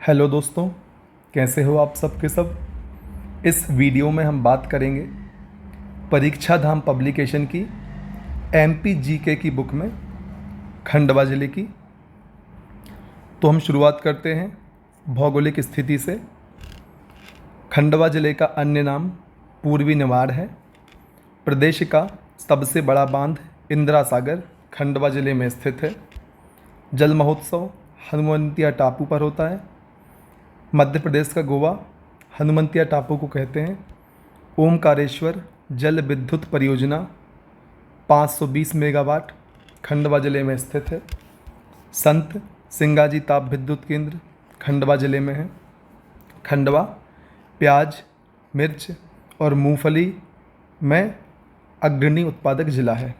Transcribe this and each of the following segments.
Hello दोस्तों, कैसे हो आप सब के सब। इस वीडियो में हम बात करेंगे परीक्षा धाम पब्लिकेशन की एमपी जीके की बुक में खंडवा ज़िले की। तो हम शुरुआत करते हैं भौगोलिक स्थिति से। खंडवा ज़िले का अन्य नाम पूर्वी निवाड़ है। प्रदेश का सबसे बड़ा बांध इंदिरा सागर खंडवा ज़िले में स्थित है। जल महोत्सव हनुमंतिया टापू पर होता है। मध्य प्रदेश का गोवा हनुमंतिया टापू को कहते हैं। ओमकारेश्वर जल विद्युत परियोजना 520 मेगावाट खंडवा ज़िले में स्थित है। संत सिंगाजी ताप विद्युत केंद्र खंडवा ज़िले में है। खंडवा प्याज, मिर्च और मूंगफली में अग्रणी उत्पादक जिला है।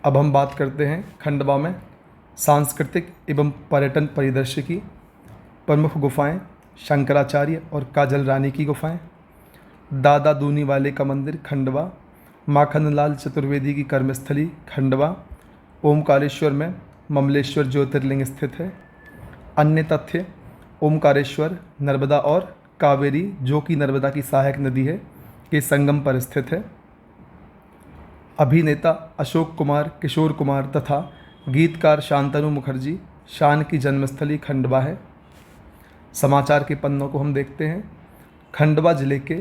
अब हम बात करते हैं खंडवा में सांस्कृतिक एवं पर्यटन परिदृश्य की। प्रमुख गुफाएं शंकराचार्य और काजल रानी की गुफाएं, दादा दूनी वाले का मंदिर खंडवा, माखनलाल चतुर्वेदी की कर्मस्थली खंडवा, ओमकारेश्वर में ममलेश्वर ज्योतिर्लिंग स्थित है। अन्य तथ्य ओमकारेश्वर नर्मदा और कावेरी, जो कि नर्मदा की सहायक नदी है, के संगम पर स्थित है। अभिनेता अशोक कुमार, किशोर कुमार तथा गीतकार शांतनु मुखर्जी शान की जन्मस्थली खंडवा है। समाचार के पन्नों को हम देखते हैं। खंडवा जिले के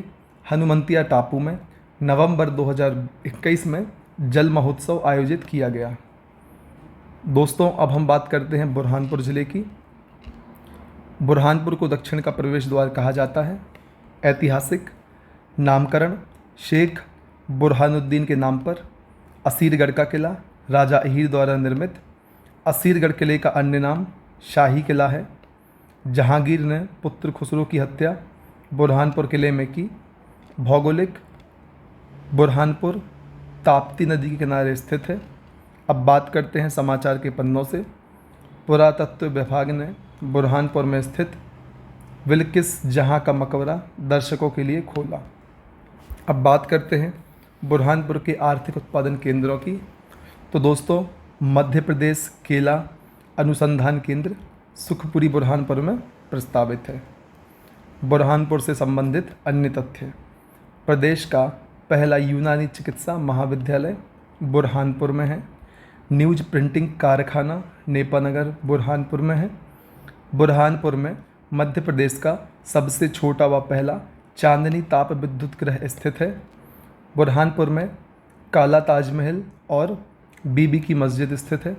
हनुमंतिया टापू में नवंबर 2021 में जल महोत्सव आयोजित किया गया। दोस्तों, अब हम बात करते हैं बुरहानपुर ज़िले की। बुरहानपुर को दक्षिण का प्रवेश द्वार कहा जाता है। ऐतिहासिक नामकरण शेख बुरहानुद्दीन के नाम पर। असीरगढ़ का किला राजा अहीर द्वारा निर्मित। असीरगढ़ किले का अन्य नाम शाही किला है। जहांगीर ने पुत्र खुसरो की हत्या बुरहानपुर किले में की। भौगोलिक बुरहानपुर ताप्ती नदी के किनारे स्थित है। अब बात करते हैं समाचार के पन्नों से। पुरातत्व विभाग ने बुरहानपुर में स्थित बिल्किस जहां का मकबरा दर्शकों के लिए खोला। अब बात करते हैं बुरहानपुर के आर्थिक उत्पादन केंद्रों की। तो दोस्तों, मध्य प्रदेश केला अनुसंधान केंद्र सुखपुरी बुरहानपुर में प्रस्तावित है। बुरहानपुर से संबंधित अन्य तथ्य: प्रदेश का पहला यूनानी चिकित्सा महाविद्यालय बुरहानपुर में है। न्यूज प्रिंटिंग कारखाना नेपानगर बुरहानपुर में है। बुरहानपुर में मध्य प्रदेश का सबसे छोटा व पहला चांदनी ताप विद्युत गृह स्थित है। बुरहानपुर में काला ताजमहल और बीबी की मस्जिद स्थित है।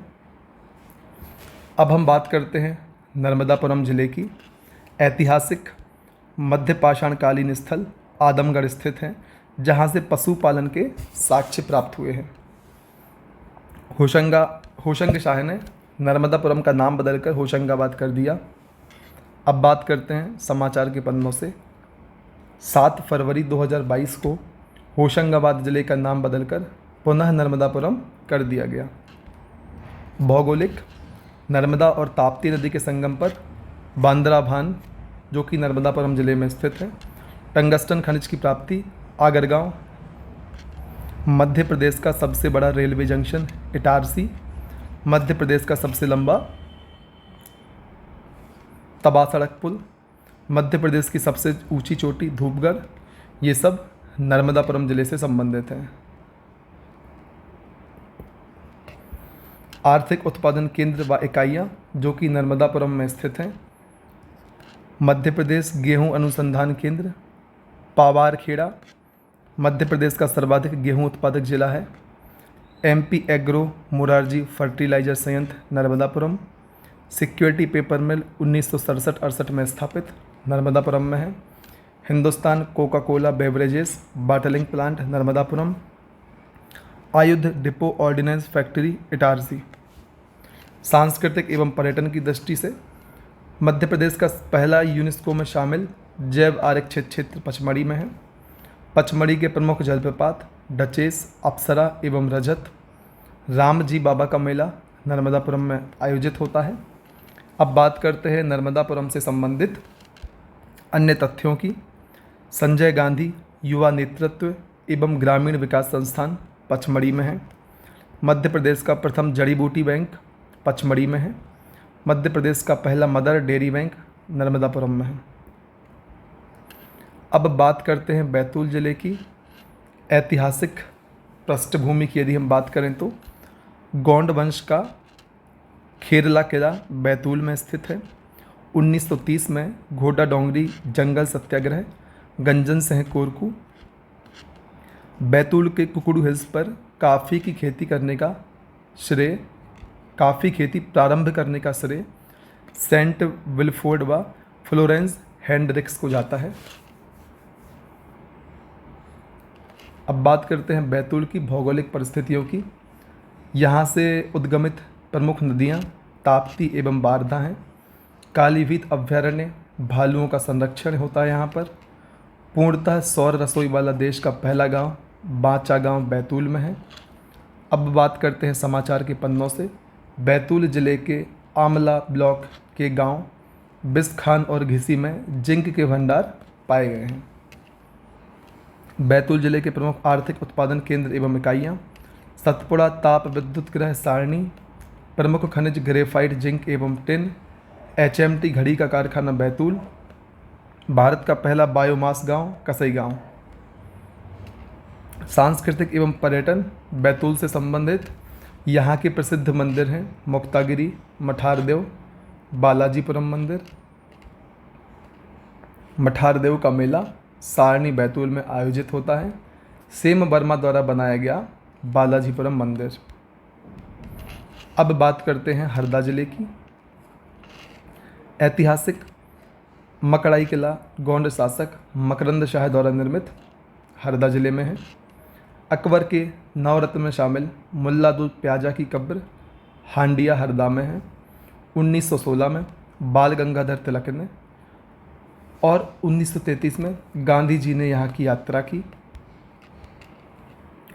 अब हम बात करते हैं नर्मदापुरम ज़िले की। ऐतिहासिक मध्य पाषाणकालीन स्थल आदमगढ़ स्थित है, जहां से पशुपालन के साक्ष्य प्राप्त हुए हैं। होशंग शाह ने नर्मदापुरम का नाम बदलकर होशंगाबाद कर दिया। अब बात करते हैं समाचार के पन्नों से। 7 फरवरी 2022 को होशंगाबाद ज़िले का नाम बदलकर पुनः नर्मदापुरम कर दिया गया। भौगोलिक नर्मदा और ताप्ती नदी के संगम पर बांद्राभान, जो कि नर्मदापुरम ज़िले में स्थित है। टंगस्टन खनिज की प्राप्ति आगरगांव। मध्य प्रदेश का सबसे बड़ा रेलवे जंक्शन इटारसी। मध्य प्रदेश का सबसे लंबा तबा सड़क पुल। मध्य प्रदेश की सबसे ऊंची चोटी धूपगढ़। ये सब नर्मदापुरम ज़िले से संबंधित हैं। आर्थिक उत्पादन केंद्र व इकाइयाँ जो कि नर्मदापुरम में स्थित हैं: मध्य प्रदेश गेहूं अनुसंधान केंद्र पावारखेड़ा मध्य प्रदेश का सर्वाधिक गेहूं उत्पादक जिला है। एमपी एग्रो मोरारजी फर्टिलाइजर संयंत्र नर्मदापुरम। सिक्योरिटी पेपर मिल 1967-68 में स्थापित नर्मदापुरम में है। Hindustan Coca Cola beverages bottling plant Narmadapuram. आयुध डिपो ऑर्डिनेंस फैक्ट्री इटारसी। सांस्कृतिक एवं पर्यटन की दृष्टि से मध्य प्रदेश का पहला यूनेस्को में शामिल जैव आरक्षित क्षेत्र पचमढ़ी में है। पचमढ़ी के प्रमुख जलप्रपात डचेस, अप्सरा एवं रजत। रामजी बाबा का मेला नर्मदापुरम में आयोजित होता है। अब बात करते हैं नर्मदापुरम से संबंधित अन्य तथ्यों की। संजय गांधी युवा नेतृत्व एवं ग्रामीण विकास संस्थान पचमढ़ी में है। मध्य प्रदेश का प्रथम जड़ी बूटी बैंक पचमढ़ी में है। मध्य प्रदेश का पहला मदर डेयरी बैंक नर्मदापुरम में है। अब बात करते हैं बैतूल ज़िले की ऐतिहासिक पृष्ठभूमि की। यदि हम बात करें तो गोंड वंश का खेरला किला बैतूल में स्थित है। 1930 में घोड़ा डोंगरी जंगल सत्याग्रह, गंजन सिंह कोरकू, बैतूल के कुकुड़ू हिल्स पर काफ़ी खेती प्रारंभ करने का श्रेय सेंट विलफोर्ड व फ्लोरेंस हेंड्रिक्स को जाता है। अब बात करते हैं बैतूल की भौगोलिक परिस्थितियों की। यहाँ से उद्गमित प्रमुख नदियाँ ताप्ती एवं बारधा हैं। कालीभीत अभयारण्य, भालुओं का संरक्षण होता है यहाँ पर। पूर्णतः सौर रसोई वाला देश का पहला गांव बांचा गांव बैतूल में है। अब बात करते हैं समाचार के पन्नों से। बैतूल ज़िले के आमला ब्लॉक के गांव बिस्खान और घिसी में जिंक के भंडार पाए गए हैं। बैतूल ज़िले के प्रमुख आर्थिक उत्पादन केंद्र एवं इकाइयाँ सतपुड़ा ताप विद्युत गृह सारणी, प्रमुख खनिज ग्रेफाइट जिंक एवं टिन, HMT घड़ी का कारखाना बैतूल, भारत का पहला बायोमास गांव कसई गांव। सांस्कृतिक एवं पर्यटन बैतूल से संबंधित यहाँ के प्रसिद्ध मंदिर हैं मुक्तागिरी, मठारदेव, बालाजीपुरम मंदिर। मठारदेव का मेला सारणी बैतूल में आयोजित होता है। सेम वर्मा द्वारा बनाया गया बालाजीपुरम मंदिर। अब बात करते हैं हरदा जिले की। ऐतिहासिक मकड़ाई किला गोंड शासक मकरंद शाह द्वारा निर्मित हरदा जिले में है। अकबर के नवरत्न में शामिल मुल्ला दूध प्याजा की कब्र हांडिया हरदा में है। 1916 में बाल गंगाधर तिलक ने और 1933 में गांधी जी ने यहाँ की यात्रा की।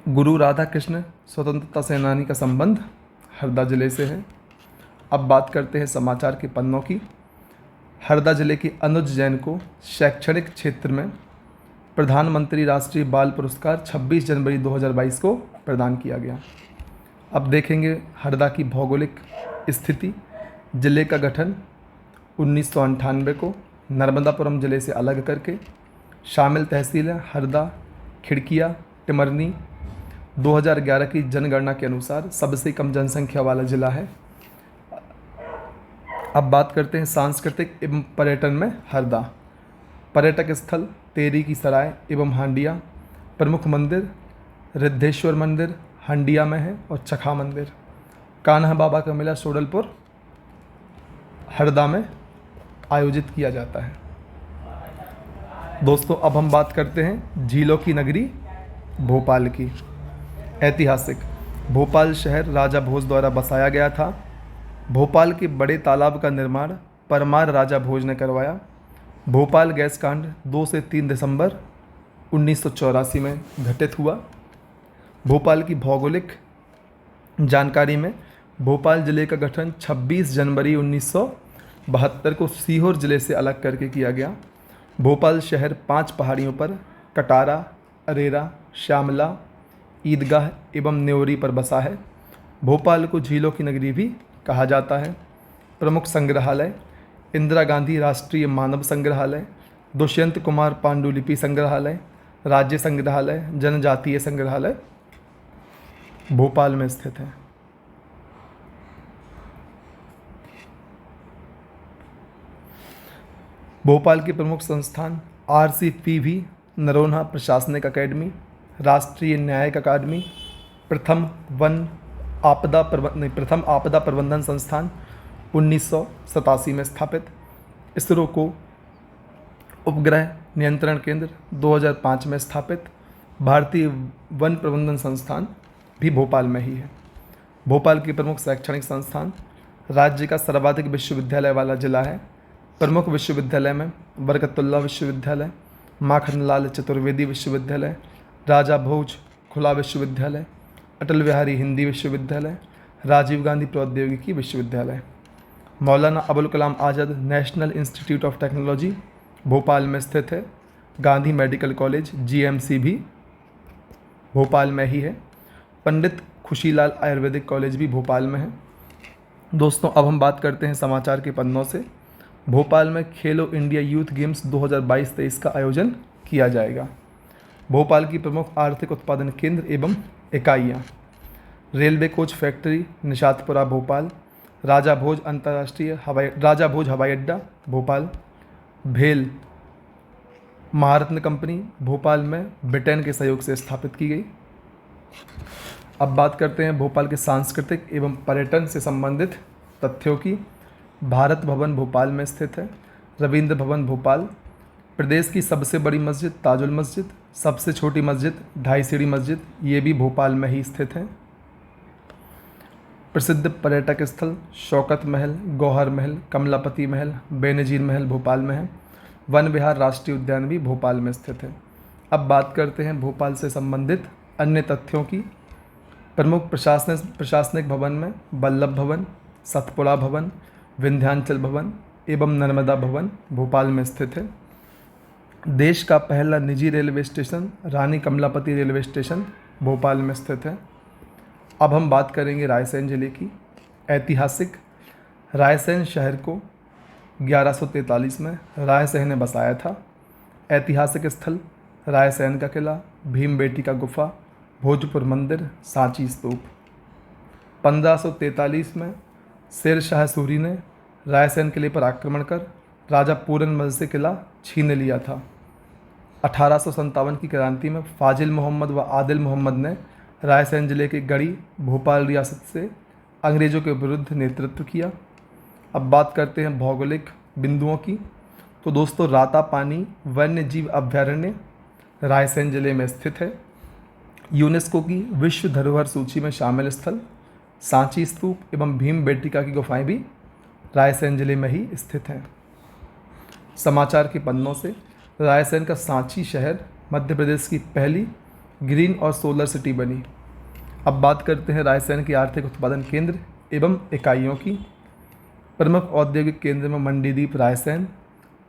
गुरु राधा कृष्ण स्वतंत्रता सेनानी का संबंध हरदा जिले से है। अब बात करते हैं समाचार के पन्नों की। हरदा जिले के अनुज जैन को शैक्षणिक क्षेत्र में प्रधानमंत्री राष्ट्रीय बाल पुरस्कार 26 जनवरी 2022 को प्रदान किया गया। अब देखेंगे हरदा की भौगोलिक स्थिति। जिले का गठन 1998 को नर्मदापुरम जिले से अलग करके। शामिल तहसीलें हरदा, खिड़किया, टिमरनी। 2011 की जनगणना के अनुसार सबसे कम जनसंख्या वाला जिला है। अब बात करते हैं सांस्कृतिक एवं पर्यटन में हरदा। पर्यटक स्थल तेरी की सराय एवं हांडिया। प्रमुख मंदिर रिद्धेश्वर मंदिर हांडिया में है और चखा मंदिर। कान्हा बाबा का मेला सोडलपुर हरदा में आयोजित किया जाता है। दोस्तों अब हम बात करते हैं झीलों की नगरी भोपाल की। ऐतिहासिक भोपाल शहर राजा भोज द्वारा बसाया गया था। भोपाल के बड़े तालाब का निर्माण परमार राजा भोज ने करवाया। भोपाल गैस कांड 2 से 3 दिसंबर 1984 में घटित हुआ। भोपाल की भौगोलिक जानकारी में भोपाल ज़िले का गठन 26 जनवरी 1972 को सीहोर ज़िले से अलग करके किया गया। भोपाल शहर 5 पहाड़ियों पर कटारा, अरेरा, श्यामला, ईदगाह एवं न्योरी पर बसा है। भोपाल को झीलों की नगरी भी कहा जाता है। प्रमुख संग्रहालय इंदिरा गांधी राष्ट्रीय मानव संग्रहालय, दुष्यंत कुमार पांडुलिपि संग्रहालय, राज्य संग्रहालय, जनजातीय संग्रहालय भोपाल में स्थित है। भोपाल के प्रमुख संस्थान RCPV नरोन्हा प्रशासनिक अकेडमी, राष्ट्रीय न्यायिक अकादमी, प्रथम आपदा प्रबंधन संस्थान 1987 में स्थापित। इसरो को उपग्रह नियंत्रण केंद्र 2005 में स्थापित। भारतीय वन प्रबंधन संस्थान भी भोपाल में ही है। भोपाल के प्रमुख शैक्षणिक संस्थान राज्य का सर्वाधिक विश्वविद्यालय वाला जिला है। प्रमुख विश्वविद्यालय में बरकतुल्लाह विश्वविद्यालय, माखनलाल चतुर्वेदी विश्वविद्यालय, राजा भोज खुला विश्वविद्यालय, अटल बिहारी हिंदी विश्वविद्यालय, राजीव गांधी प्रौद्योगिकी विश्वविद्यालय, Maulana Abul Kalam Azad National Institute of Technology Bhopal में स्थित है। गांधी मेडिकल कॉलेज GMC भी भोपाल में ही है। पंडित खुशीलाल आयुर्वेदिक कॉलेज भी भोपाल में है। दोस्तों अब हम बात करते हैं समाचार के पन्नों से। भोपाल में खेलो इंडिया यूथ गेम्स 2022-23 का आयोजन किया जाएगा। भोपाल की प्रमुख आर्थिक उत्पादन केंद्र एवं इकाइयाँ: Railway Coach Factory Nishatpura Bhopal, Raja Bhoj हवाई अड्डा भोपाल, भेल महारत्न कंपनी भोपाल में ब्रिटेन के सहयोग से स्थापित की गई। अब बात करते हैं भोपाल के सांस्कृतिक एवं पर्यटन से संबंधित तथ्यों की। भारत भवन भोपाल में स्थित है। रविंद्र भवन भोपाल, प्रदेश की सबसे बड़ी मस्जिद ताजुल मस्जिद, सबसे छोटी मस्जिद ढाई सीढ़ी मस्जिद, ये भी भोपाल में ही स्थित है। प्रसिद्ध पर्यटक स्थल शौकत महल, गौहर महल, कमलापति महल, बेनजीर महल भोपाल में है। वन विहार राष्ट्रीय उद्यान भी भोपाल में स्थित है। अब बात करते हैं भोपाल से संबंधित अन्य तथ्यों की। प्रमुख प्रशासनिक भवन में वल्लभ भवन, सतपुड़ा भवन, विंध्याचल भवन एवं नर्मदा भवन भोपाल में स्थित है। देश का पहला निजी रेलवे स्टेशन रानी कमलापति रेलवे स्टेशन भोपाल में स्थित है। अब हम बात करेंगे रायसेन जिले की। ऐतिहासिक: रायसेन शहर को 1143 में रायसेन ने बसाया था। ऐतिहासिक स्थल: रायसेन का किला, भीमबेटका गुफा, भोजपुर मंदिर, सांची स्तूप। 1543 में शेर शाह सूरी ने रायसेन किले पर आक्रमण कर राजा पूरनमल से किला छीन लिया था। 1857 की क्रांति में फाजिल मोहम्मद व आदिल मोहम्मद ने रायसेन जिले के गढ़ी भोपाल रियासत से अंग्रेज़ों के विरुद्ध नेतृत्व किया। अब बात करते हैं भौगोलिक बिंदुओं की। तो दोस्तों राता पानी वन्य जीव अभयारण्य रायसेन जिले में स्थित है। यूनेस्को की विश्व धरोहर सूची में शामिल स्थल सांची स्तूप एवं भीमबेटका की गुफाएं भी रायसेन जिले में ही स्थित हैं। समाचार के पन्नों से: रायसेन का सांची शहर मध्य प्रदेश की पहली ग्रीन और सोलर सिटी बनी। अब बात करते हैं रायसेन के आर्थिक उत्पादन केंद्र एवं इकाइयों की। प्रमुख औद्योगिक केंद्र में मंडीदीप रायसेन,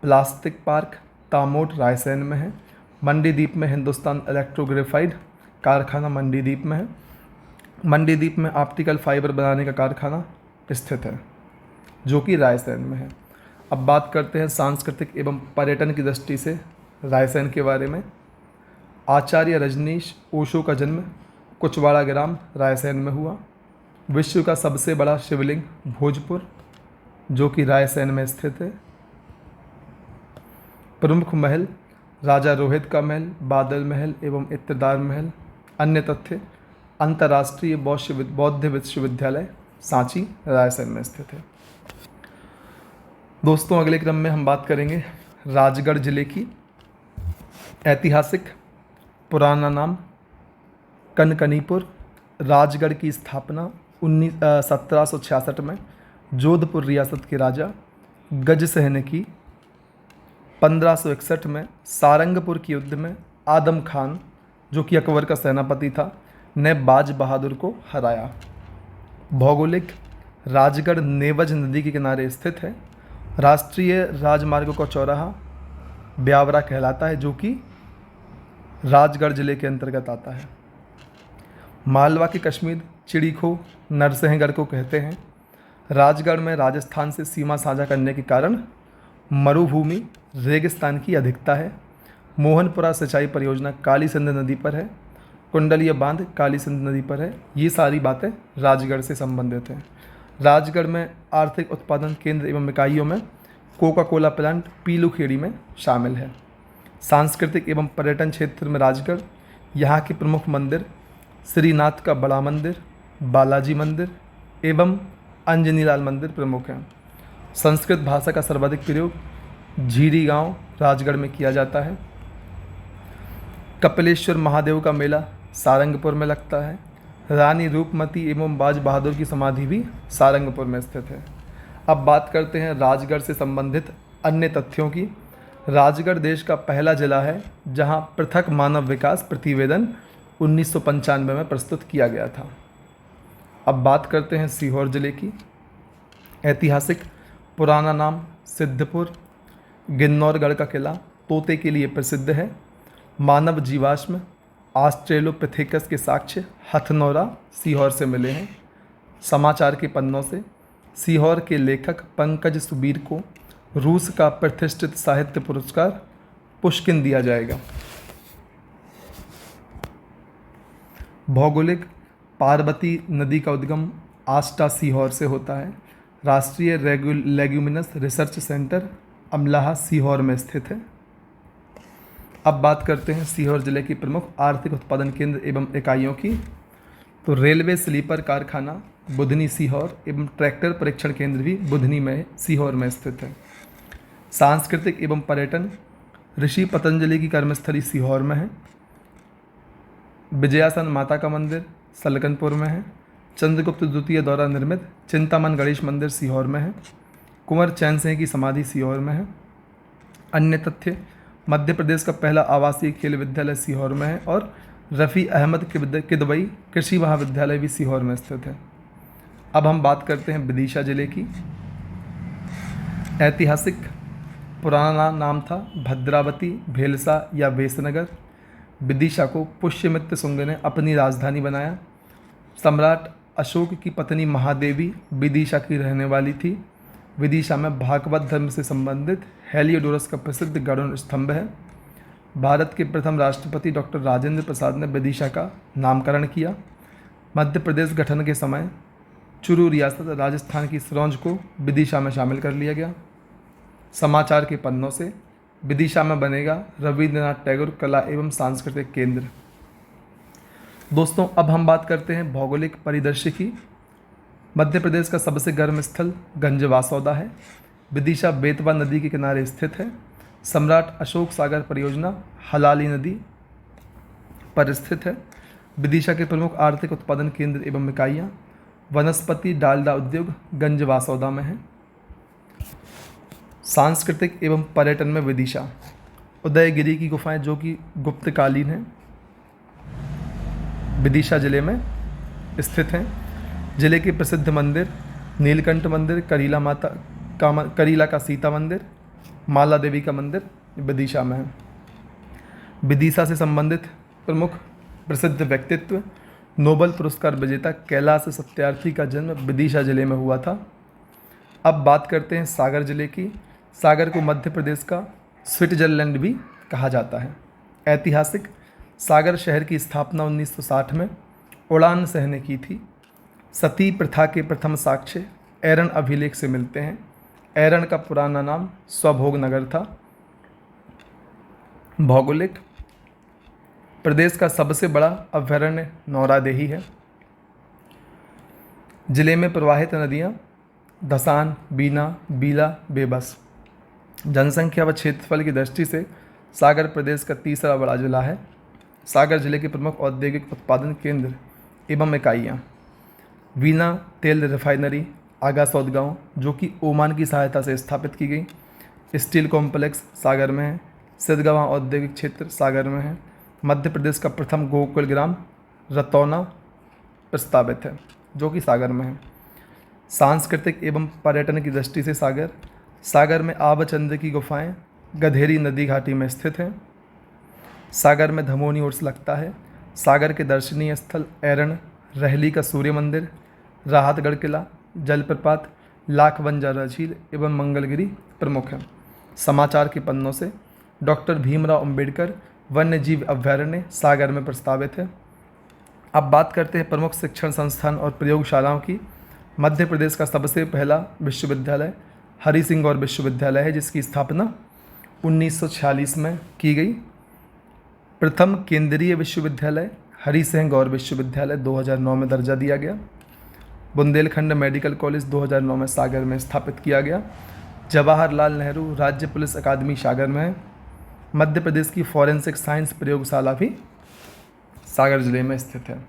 प्लास्टिक पार्क तामोट रायसेन में है। मंडीदीप में हिंदुस्तान इलेक्ट्रोग्रेफाइड कारखाना मंडीदीप में है। मंडीदीप में ऑप्टिकल फाइबर बनाने का कारखाना स्थित है जो कि रायसेन में है। अब बात करते हैं सांस्कृतिक एवं पर्यटन की दृष्टि से रायसेन के बारे में। आचार्य रजनीश ओशो का जन्म कुचवाड़ा ग्राम रायसेन में हुआ। विश्व का सबसे बड़ा शिवलिंग भोजपुर जो कि रायसेन में स्थित है। प्रमुख महल राजा रोहित का महल, बादल महल एवं इत्तेदार महल। अन्य तथ्य: अंतर्राष्ट्रीय बौद्ध विश्वविद्यालय सांची रायसेन में स्थित है। दोस्तों अगले क्रम में हम बात करेंगे राजगढ़ जिले की। ऐतिहासिक: पुराना नाम कनकनीपुर। राजगढ़ की स्थापना 1766 में जोधपुर रियासत के राजा गजसेन ने की। 1561 में सारंगपुर के युद्ध में आदम खान जो कि अकबर का सेनापति था ने बाज बहादुर को हराया। भौगोलिक: राजगढ़ नेवज नदी के किनारे स्थित है। राष्ट्रीय राजमार्गों का चौराहा ब्यावरा कहलाता है जो कि राजगढ़ जिले के अंतर्गत आता है। मालवा के कश्मीर चिड़ीखो नरसिंहगढ़ को कहते हैं। राजगढ़ में राजस्थान से सीमा साझा करने के कारण मरुभूमि रेगिस्तान की अधिकता है। मोहनपुरा सिंचाई परियोजना काली सिंध नदी पर है। कुंडलिया बांध काली सिंध नदी पर है। ये सारी बातें राजगढ़ से संबंधित हैं। राजगढ़ में आर्थिक उत्पादन केंद्र एवं इकाइयों में कोका कोला प्लांट पीलूखेड़ी में शामिल है। सांस्कृतिक एवं पर्यटन क्षेत्र में राजगढ़ यहाँ के प्रमुख मंदिर श्रीनाथ का बड़ा मंदिर, बालाजी मंदिर एवं अंजनीलाल मंदिर प्रमुख हैं। संस्कृत भाषा का सर्वाधिक प्रयोग झीरी गांव राजगढ़ में किया जाता है। कपिलेश्वर महादेव का मेला सारंगपुर में लगता है। रानी रूपमती एवं बाज बहादुर की समाधि भी सारंगपुर में स्थित है। अब बात करते हैं राजगढ़ से संबंधित अन्य तथ्यों की। राजगढ़ देश का पहला जिला है जहां पृथक मानव विकास प्रतिवेदन 1995 में प्रस्तुत किया गया था। अब बात करते हैं सीहोर जिले की। ऐतिहासिक: पुराना नाम सिद्धपुर। गिन्नौरगढ़ का किला तोते के लिए प्रसिद्ध है। मानव जीवाश्म ऑस्ट्रेलोपिथेकस के साक्ष्य हथनौरा सीहोर से मिले हैं। समाचार के पन्नों से: सीहोर के लेखक पंकज सुबीर को रूस का प्रतिष्ठित साहित्य पुरस्कार पुष्किन दिया जाएगा? भौगोलिक, पार्वती नदी का उद्गम आष्टा सीहोर से होता है। राष्ट्रीय leguminous research centre Amlaha Sehore में स्थित है। अब बात करते हैं सीहोर जिले की प्रमुख आर्थिक उत्पादन केंद्र एवं इकाइयों की। तो रेलवे स्लीपर कारखाना बुधनी सीहोर एवं ट्रैक्टर परीक्षण केंद्र भी बुधनी में सीहोर में स्थित है। सांस्कृतिक एवं पर्यटन, ऋषि पतंजलि की कर्मस्थली सीहोर में है। विजयासन माता का मंदिर सलकनपुर में है। चंद्रगुप्त द्वितीय द्वारा निर्मित चिंतामन गणेश मंदिर सीहोर में है। कुंवर चैन सिंह की समाधि सीहोर में है। अन्य तथ्य, मध्य प्रदेश का पहला आवासीय खेल विद्यालय सीहोर में है और रफ़ी अहमद किदवई कृषि महाविद्यालय भी सीहोर में स्थित है। अब हम बात करते हैं विदिशा जिले की। ऐतिहासिक पुराना नाम था भद्रावती, भेलसा या वेसनगर। विदिशा को पुष्यमित्र शुंग ने अपनी राजधानी बनाया। सम्राट अशोक की पत्नी महादेवी विदिशा की रहने वाली थी। विदिशा में भागवत धर्म से संबंधित हेलियोडोरस का प्रसिद्ध गरुड़ स्तंभ है। भारत के प्रथम राष्ट्रपति डॉक्टर राजेंद्र प्रसाद ने विदिशा का नामकरण किया। मध्य प्रदेश गठन के समय चुरू रियासत राजस्थान की सिरौंज को विदिशा में शामिल कर लिया गया। समाचार के पन्नों से विदिशा में बनेगा रविंद्रनाथ टैगोर कला एवं सांस्कृतिक केंद्र। दोस्तों, अब हम बात करते हैं भौगोलिक परिदृश्य की। मध्य प्रदेश का सबसे गर्म स्थल गंजवासौदा है। विदिशा बेतवा नदी के किनारे स्थित है। सम्राट अशोक सागर परियोजना हलाली नदी पर स्थित है। विदिशा के प्रमुख आर्थिक उत्पादन केंद्र एवं इकाइयाँ वनस्पति डालडा उद्योग गंजवासौदा में है। सांस्कृतिक एवं पर्यटन में विदिशा, उदयगिरी की गुफाएं जो कि गुप्तकालीन हैं, विदिशा जिले में स्थित हैं। जिले के प्रसिद्ध मंदिर नीलकंठ मंदिर, करीला का सीता मंदिर, माला देवी का मंदिर विदिशा में है। विदिशा से संबंधित प्रमुख प्रसिद्ध व्यक्तित्व, नोबेल पुरस्कार विजेता कैलाश सत्यार्थी का जन्म विदिशा जिले में हुआ था। अब बात करते हैं सागर जिले की। सागर को मध्य प्रदेश का स्विट्जरलैंड भी कहा जाता है। ऐतिहासिक, सागर शहर की स्थापना 1960 में उड़ान शाह ने की थी। सती प्रथा के प्रथम साक्ष्य ऐरन अभिलेख से मिलते हैं। ऐरन का पुराना नाम स्वभोग नगर था। भौगोलिक, प्रदेश का सबसे बड़ा अभयारण्य नौरादेही है। जिले में प्रवाहित नदियां धसान, बीना, बीला, बेबस। जनसंख्या व क्षेत्रफल की दृष्टि से सागर प्रदेश का तीसरा बड़ा जिला है। सागर जिले के प्रमुख औद्योगिक उत्पादन केंद्र एवं इकाइयाँ वीना तेल रिफाइनरी आगासौद गांव जो कि ओमान की सहायता से स्थापित की गई। स्टील कॉम्प्लेक्स सागर में है। सिद्धगवां औद्योगिक क्षेत्र सागर में है। मध्य प्रदेश का प्रथम गोकुल ग्राम रतौना प्रस्तावित है जो कि सागर में है। सांस्कृतिक एवं पर्यटन की दृष्टि से सागर में आबचंद की गुफाएं गधेरी नदी घाटी में स्थित हैं। सागर में धमोनी उर्स लगता है। सागर के दर्शनीय स्थल ऐरन, रहली का सूर्य मंदिर, राहतगढ़ किला, जलप्रपात, लाख बंजारा झील एवं मंगलगिरी प्रमुख हैं। समाचार के पन्नों से डॉक्टर भीमराव अंबेडकर वन्य जीव अभयारण्य सागर में प्रस्तावित है। अब बात करते हैं प्रमुख शिक्षण संस्थान और प्रयोगशालाओं की। मध्य प्रदेश का सबसे पहला विश्वविद्यालय हरि सिंह गौर विश्वविद्यालय है जिसकी स्थापना 1946 में की गई। प्रथम केंद्रीय विश्वविद्यालय हरि सिंह गौर विश्वविद्यालय 2009 में दर्जा दिया गया। बुंदेलखंड मेडिकल कॉलेज 2009 में सागर में स्थापित किया गया। जवाहरलाल नेहरू राज्य पुलिस अकादमी सागर में है। मध्य प्रदेश की फॉरेंसिक साइंस प्रयोगशाला भी सागर जिले में स्थित है।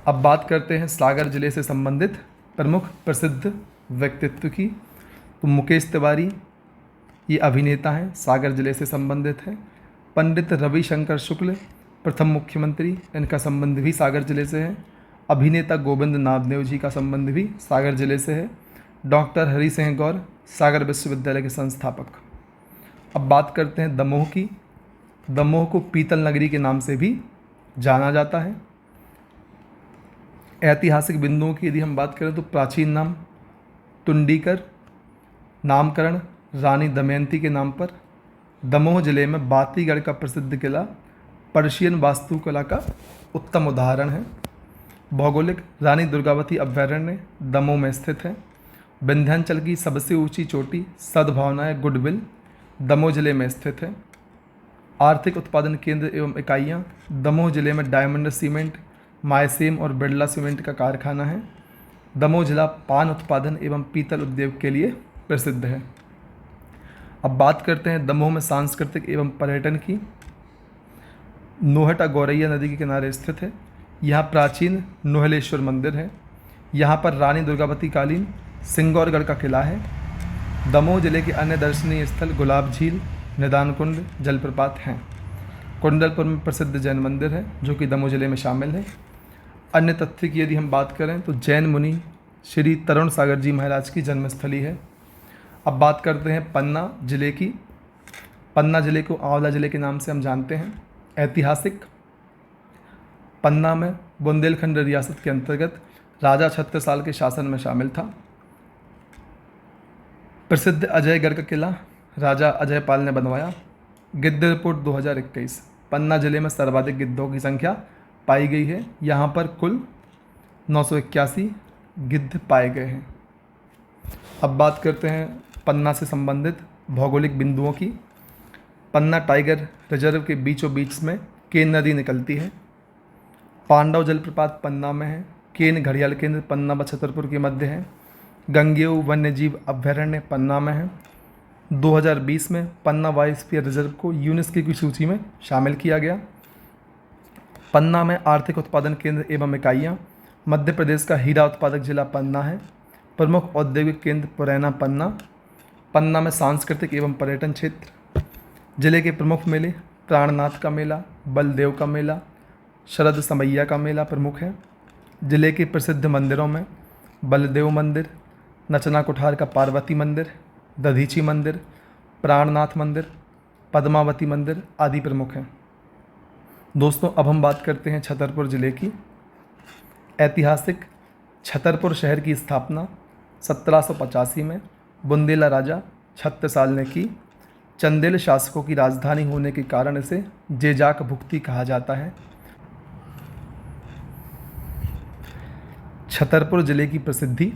अब बात करते हैं सागर जिले से संबंधित प्रमुख प्रसिद्ध व्यक्तित्व की। तो मुकेश तिवारी ये अभिनेता हैं, सागर जिले से संबंधित हैं। पंडित रविशंकर शुक्ल प्रथम मुख्यमंत्री, इनका संबंध भी सागर जिले से है। अभिनेता गोविंद नामदेव जी का संबंध भी सागर जिले से है। डॉक्टर हरि सिंह गौर सागर विश्वविद्यालय के संस्थापक। अब बात करते हैं दमोह की। दमोह को पीतल नगरी के नाम से भी जाना जाता है। ऐतिहासिक बिंदुओं की यदि हम बात करें तो प्राचीन नाम टुंडीकर, नामकरण रानी दमयंती के नाम पर। दमोह जिले में बातीगढ़ का प्रसिद्ध किला पर्शियन वास्तुकला का उत्तम उदाहरण है। भौगोलिक रानी दुर्गावती अभयारण्य दमोह में स्थित है। विंध्याचल की सबसे ऊंची चोटी सद्भावनाएं गुडविल दमोह जिले में स्थित है। आर्थिक उत्पादन केंद्र एवं इकाइयाँ दमोह जिले में डायमंड सीमेंट, मायसेम और बिरला सीमेंट का कारखाना है। दमोह जिला पान उत्पादन एवं पीतल उद्योग के लिए प्रसिद्ध है। अब बात करते हैं दमोह में सांस्कृतिक एवं पर्यटन की। नोहटा गौरैया नदी के किनारे स्थित है। यहाँ प्राचीन नोहलेश्वर मंदिर है। यहाँ पर रानी दुर्गावती कालीन सिंगौरगढ़ का किला है। दमोह जिले के अन्य दर्शनीय स्थल गुलाब झील, निदान कुंड, जलप्रपात हैं। कुंडलपुर में प्रसिद्ध जैन मंदिर है जो कि दमोह जिले में शामिल है। अन्य तथ्य की यदि हम बात करें तो जैन मुनि श्री तरुण सागर जी महाराज की जन्मस्थली है। अब बात करते हैं पन्ना जिले की। पन्ना जिले को आंवला जिले के नाम से हम जानते हैं। ऐतिहासिक पन्ना में बुंदेलखंड रियासत के अंतर्गत राजा छत्रसाल के शासन में शामिल था। प्रसिद्ध अजयगढ़ का किला राजा अजयपाल ने बनवाया। गिद्ध रिपोर्ट 2021। पन्ना जिले में सर्वाधिक गिद्धों की संख्या पाई गई है। यहाँ पर कुल 981 गिद्ध पाए गए हैं। अब बात करते हैं पन्ना से संबंधित भौगोलिक बिंदुओं की। पन्ना टाइगर रिजर्व के बीचों बीच में केन नदी निकलती है। पांडव जलप्रपात पन्ना में है। केन घड़ियाल केंद्र पन्ना व छतरपुर के मध्य है। गंगेय वन्यजीव अभयारण्य पन्ना में है। 2020 में पन्ना बायोस्फीयर रिजर्व को यूनेस्को की सूची में शामिल किया गया। पन्ना में आर्थिक उत्पादन केंद्र एवं इकाइयाँ मध्य प्रदेश का हीरा उत्पादक जिला पन्ना है। प्रमुख औद्योगिक केंद्र पुरैना पन्ना। पन्ना में सांस्कृतिक एवं पर्यटन क्षेत्र। जिले के प्रमुख मेले प्राणनाथ का मेला, बलदेव का मेला, शरद समैया का मेला प्रमुख है। जिले के प्रसिद्ध मंदिरों में बलदेव मंदिर, नचना कुठार का पार्वती मंदिर, दधीची मंदिर, प्राणनाथ मंदिर, पद्मावती मंदिर आदि प्रमुख हैं। दोस्तों अब हम बात करते हैं छतरपुर ज़िले की। ऐतिहासिक छतरपुर शहर की स्थापना 1785 में बुंदेला राजा छत्रसाल ने की। चंदेल शासकों की राजधानी होने के कारण इसे जेजाक भुक्ति कहा जाता है। छतरपुर ज़िले की प्रसिद्धि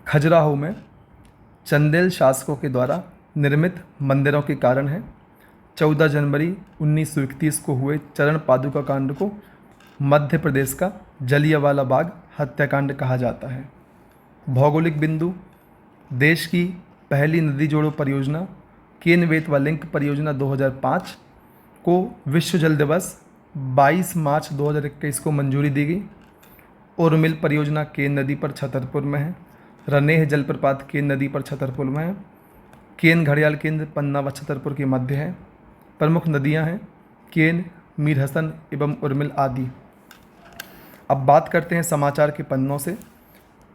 खजुराहो में चंदेल शासकों के द्वारा निर्मित मंदिरों के कारण है। 14 जनवरी 1931 को हुए चरण पादुका कांड को मध्य प्रदेश का जलियांवाला बाग हत्याकांड कहा जाता है। भौगोलिक बिंदु देश की पहली नदी जोड़ो परियोजना केन बेतवा लिंक परियोजना 2005 को विश्व जल दिवस 22 मार्च 2021 को मंजूरी दी गई। उर्मिल परियोजना केन नदी पर छतरपुर में है। रनेह जलप्रपात केन नदी पर छतरपुर में है। केन घड़ियाल केंद्र पन्ना व छतरपुर के मध्य है। प्रमुख नदियां हैं केन, मीर हसन एवं उर्मिल आदि। अब बात करते हैं समाचार के पन्नों से।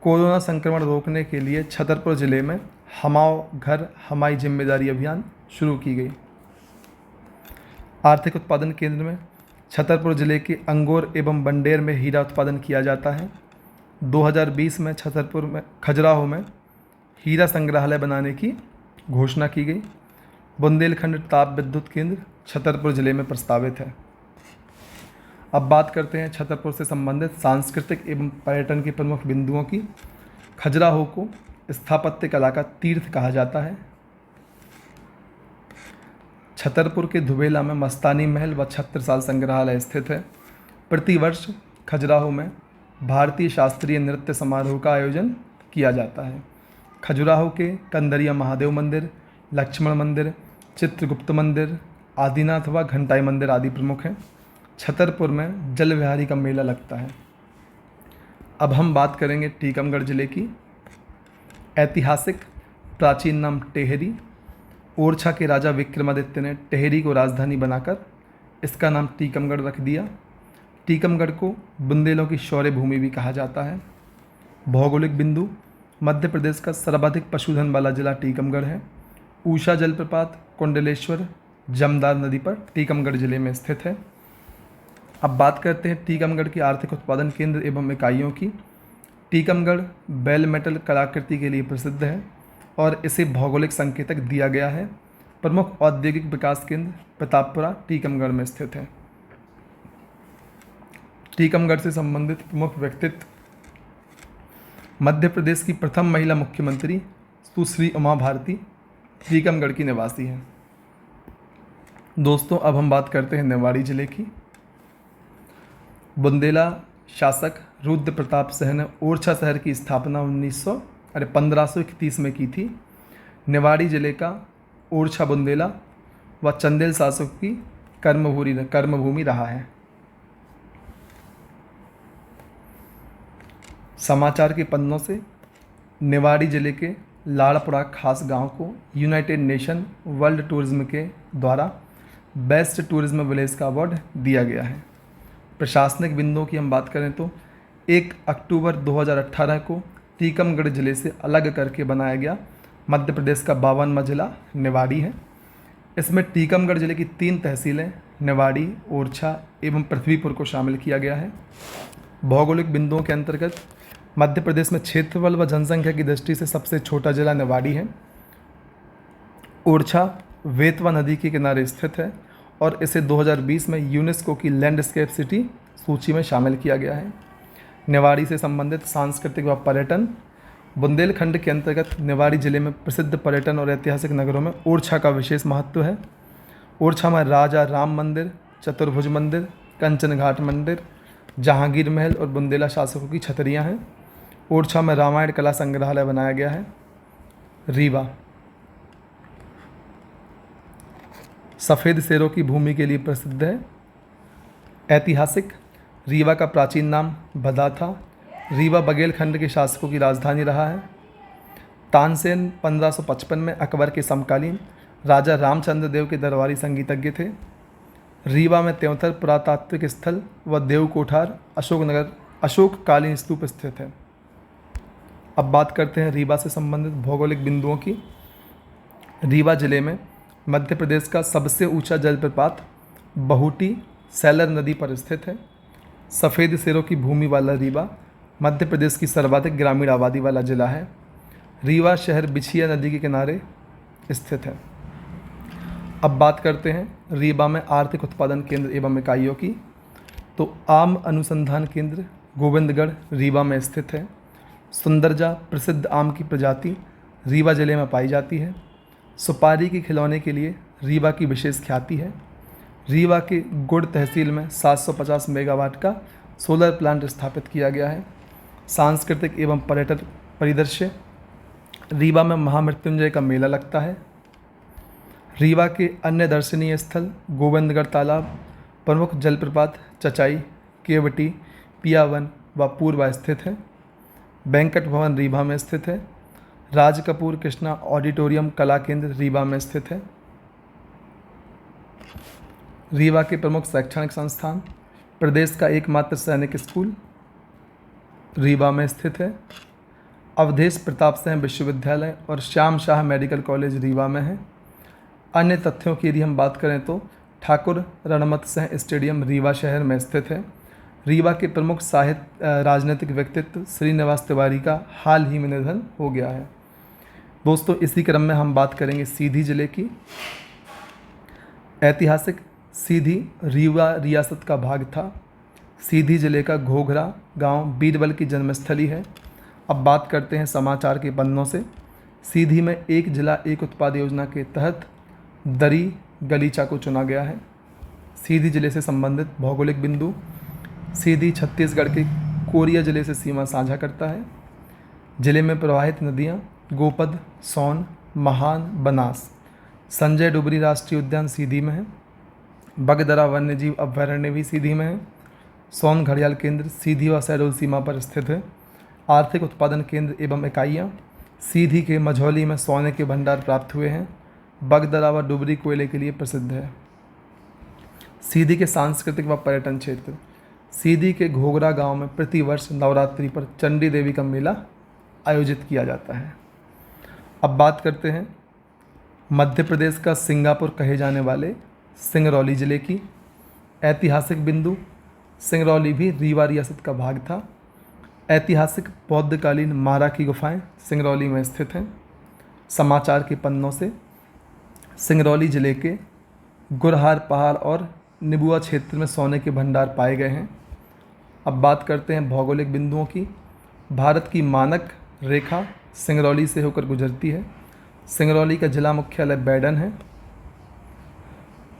कोरोना संक्रमण रोकने के लिए छतरपुर ज़िले में हमाओ घर हमारी जिम्मेदारी अभियान शुरू की गई। आर्थिक उत्पादन केंद्र में छतरपुर ज़िले के अंगोर एवं बंडेर में हीरा उत्पादन किया जाता है। 2020 में छतरपुर में खजुराहो में हीरा संग्रहालय बनाने की घोषणा की गई। बुंदेलखंड ताप विद्युत केंद्र छतरपुर ज़िले में प्रस्तावित है। अब बात करते हैं छतरपुर से संबंधित सांस्कृतिक एवं पर्यटन के प्रमुख बिंदुओं की। खजुराहो को स्थापत्य कला का तीर्थ कहा जाता है। छतरपुर के धुबेला में मस्तानी महल व छत्रसाल संग्रहालय स्थित है। प्रतिवर्ष खजुराहो में भारतीय शास्त्रीय नृत्य समारोह का आयोजन किया जाता है। खजुराहो के कंदरिया महादेव मंदिर, लक्ष्मण मंदिर, चित्रगुप्त मंदिर, आदिनाथ व घंटाई मंदिर आदि प्रमुख हैं। छतरपुर में जल विहारी का मेला लगता है। अब हम बात करेंगे टीकमगढ़ जिले की। ऐतिहासिक प्राचीन नाम टेहरी। ओरछा के राजा विक्रमादित्य ने टेहरी को राजधानी बनाकर इसका नाम टीकमगढ़ रख दिया। टीकमगढ़ को बुंदेलों की शौर्य भूमि भी कहा जाता है। भौगोलिक बिंदु मध्य प्रदेश का सर्वाधिक पशुधन वाला जिला टीकमगढ़ है। ऊषा जलप्रपात कुंडलेश्वर जमदार नदी पर टीकमगढ़ जिले में स्थित है। अब बात करते हैं टीकमगढ़ की आर्थिक उत्पादन केंद्र एवं इकाइयों की। टीकमगढ़ बेल मेटल कलाकृति के लिए प्रसिद्ध है और इसे भौगोलिक संकेतक दिया गया है। प्रमुख औद्योगिक विकास केंद्र प्रतापपुरा टीकमगढ़ में स्थित है। टीकमगढ़ से संबंधित प्रमुख व्यक्तित्व: मध्य प्रदेश की प्रथम महिला मुख्यमंत्री सुश्री उमा भारती टीकमगढ़ की निवासी हैं। दोस्तों, अब हम बात करते हैं निवाड़ी जिले की। बुंदेला शासक रुद्र प्रताप सिंह ने ओरछा शहर की स्थापना 1531 में की थी। निवाड़ी जिले का ओरछा बुंदेला व चंदेल शासकों की कर्मभूमि रहा है। समाचार के पन्नों से निवाड़ी जिले के लाड़पुरा खास गांव को यूनाइटेड नेशन वर्ल्ड टूरिज्म के द्वारा बेस्ट टूरिज्म विलेज का अवार्ड दिया गया है। प्रशासनिक बिंदुओं की हम बात करें तो 1 अक्टूबर 2018 को टीकमगढ़ जिले से अलग करके बनाया गया मध्य प्रदेश का 52वां जिला निवाड़ी है। इसमें टीकमगढ़ जिले की 3 तहसीलें निवाड़ी, ओरछा एवं पृथ्वीपुर को शामिल किया गया है। भौगोलिक बिंदुओं के अंतर्गत मध्य प्रदेश में क्षेत्रफल व जनसंख्या की दृष्टि से सबसे छोटा जिला निवाड़ी है। ओरछा वेतवा नदी के किनारे स्थित है और इसे 2020 में यूनेस्को की लैंडस्केप सिटी सूची में शामिल किया गया है। निवाड़ी से संबंधित सांस्कृतिक व पर्यटन: बुंदेलखंड के अंतर्गत निवाड़ी जिले में प्रसिद्ध पर्यटन और ऐतिहासिक नगरों में ओरछा का विशेष महत्व है। ओरछा में राजा राम मंदिर, चतुर्भुज मंदिर, कंचन घाट मंदिर, जहांगीर महल और बुंदेला शासकों की छतरियाँ हैं। ओरछा में रामायण कला संग्रहालय बनाया गया है। रीवा सफ़ेद शेरों की भूमि के लिए प्रसिद्ध है। ऐतिहासिक: रीवा का प्राचीन नाम बदा था। रीवा बघेलखंड के शासकों की राजधानी रहा है। तानसेन 1555 में अकबर के समकालीन राजा रामचंद्र देव के दरबारी संगीतज्ञ थे। रीवा में 73 पुरातात्विक स्थल व देव कोठार अशोककालीन स्तूप स्थित है। अब बात करते हैं रीवा से संबंधित भौगोलिक बिंदुओं की। रीवा जिले में मध्य प्रदेश का सबसे ऊंचा जलप्रपात बहुटी सैलर नदी पर स्थित है। सफ़ेद शेरों की भूमि वाला रीवा मध्य प्रदेश की सर्वाधिक ग्रामीण आबादी वाला जिला है। रीवा शहर बिछिया नदी के किनारे स्थित है। अब बात करते हैं रीवा में आर्थिक उत्पादन केंद्र एवं इकाइयों की। तो आम अनुसंधान केंद्र गोविंदगढ़ रीवा में स्थित है। सुंदरजा प्रसिद्ध आम की प्रजाति रीवा जिले में पाई जाती है। सुपारी के खिलौने के लिए रीवा की विशेष ख्याति है। रीवा के गुड़ तहसील में 750 मेगावाट का सोलर प्लांट स्थापित किया गया है। सांस्कृतिक एवं पर्यटन परिदृश्य: रीवा में महामृत्युंजय का मेला लगता है। रीवा के अन्य दर्शनीय स्थल गोविंदगढ़ तालाब, प्रमुख जलप्रपात चचाई, केवटी, पियावन व पूर्वा स्थित है। बैंकट भवन रीवा में स्थित है। राज कपूर कृष्णा ऑडिटोरियम कला केंद्र रीवा में स्थित है। रीवा के प्रमुख शैक्षणिक संस्थान: प्रदेश का एकमात्र सैनिक स्कूल रीवा में स्थित है। अवधेश प्रताप सिंह विश्वविद्यालय और श्याम शाह मेडिकल कॉलेज रीवा में है। अन्य तथ्यों की यदि हम बात करें तो ठाकुर रणमत सिंह स्टेडियम रीवा शहर में स्थित है। रीवा के प्रमुख राजनीतिक व्यक्तित्व श्रीनिवास तिवारी का हाल ही में निधन हो गया है। दोस्तों, इसी क्रम में हम बात करेंगे सीधी जिले की। ऐतिहासिक: सीधी रीवा रियासत का भाग था। सीधी जिले का घोघरा गांव बीरबल की जन्मस्थली है। अब बात करते हैं समाचार के पन्नों से। सीधी में एक जिला एक उत्पाद योजना के तहत दरी गलीचा को चुना गया है। सीधी जिले से संबंधित भौगोलिक बिंदु: सीधी छत्तीसगढ़ के कोरिया जिले से सीमा साझा करता है। जिले में प्रवाहित नदियाँ गोपद, सोन, महान, बनास। संजय डुबरी राष्ट्रीय उद्यान सीधी में है। बगदरा वन्यजीव अभयारण्य भी सीधी में है। सोन घड़ियाल केंद्र सीधी व शहडोल सीमा पर स्थित है। आर्थिक उत्पादन केंद्र एवं इकाइयाँ: सीधी के मझौली में सोने के भंडार प्राप्त हुए हैं। बगदरा व डुबरी कोयले के लिए प्रसिद्ध है। सीधी के सांस्कृतिक व पर्यटन क्षेत्र: सीधी के घोघरा गांव में प्रतिवर्ष नवरात्रि पर चंडी देवी का मेला आयोजित किया जाता है। अब बात करते हैं मध्य प्रदेश का सिंगापुर कहे जाने वाले सिंगरौली जिले की। ऐतिहासिक बिंदु: सिंगरौली भी रीवा रियासत का भाग था। ऐतिहासिक बौद्धकालीन मारा की गुफाएं सिंगरौली में स्थित हैं। समाचार के पन्नों से सिंगरौली जिले के गुरहार पहाड़ और निबुआ क्षेत्र में सोने के भंडार पाए गए हैं। अब बात करते हैं भौगोलिक बिंदुओं की। भारत की मानक रेखा सिंगरौली से होकर गुजरती है। सिंगरौली का जिला मुख्यालय बैडन है।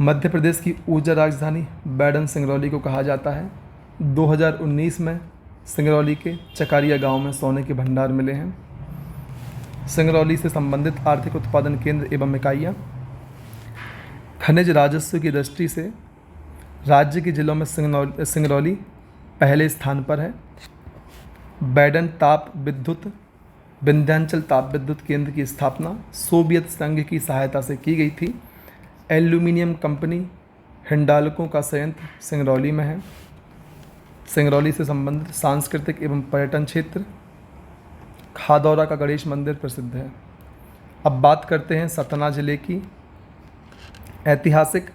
मध्य प्रदेश की ऊर्जा राजधानी बैडन सिंगरौली को कहा जाता है। 2019 में सिंगरौली के चकारिया गांव में सोने के भंडार मिले हैं। सिंगरौली से संबंधित आर्थिक उत्पादन केंद्र एवं इकाइयाँ। खनिज राजस्व की दृष्टि से राज्य के जिलों में सिंगरौली पहले स्थान पर है। बैडन ताप विद्युत विंध्याचल ताप विद्युत केंद्र की स्थापना सोवियत संघ की सहायता से की गई थी। एल्यूमिनियम कंपनी हिंडाल्को का संयंत्र सिंगरौली में है। सिंगरौली से संबंधित सांस्कृतिक एवं पर्यटन क्षेत्र। खादौरा का गणेश मंदिर प्रसिद्ध है। अब बात करते हैं सतना जिले की। ऐतिहासिक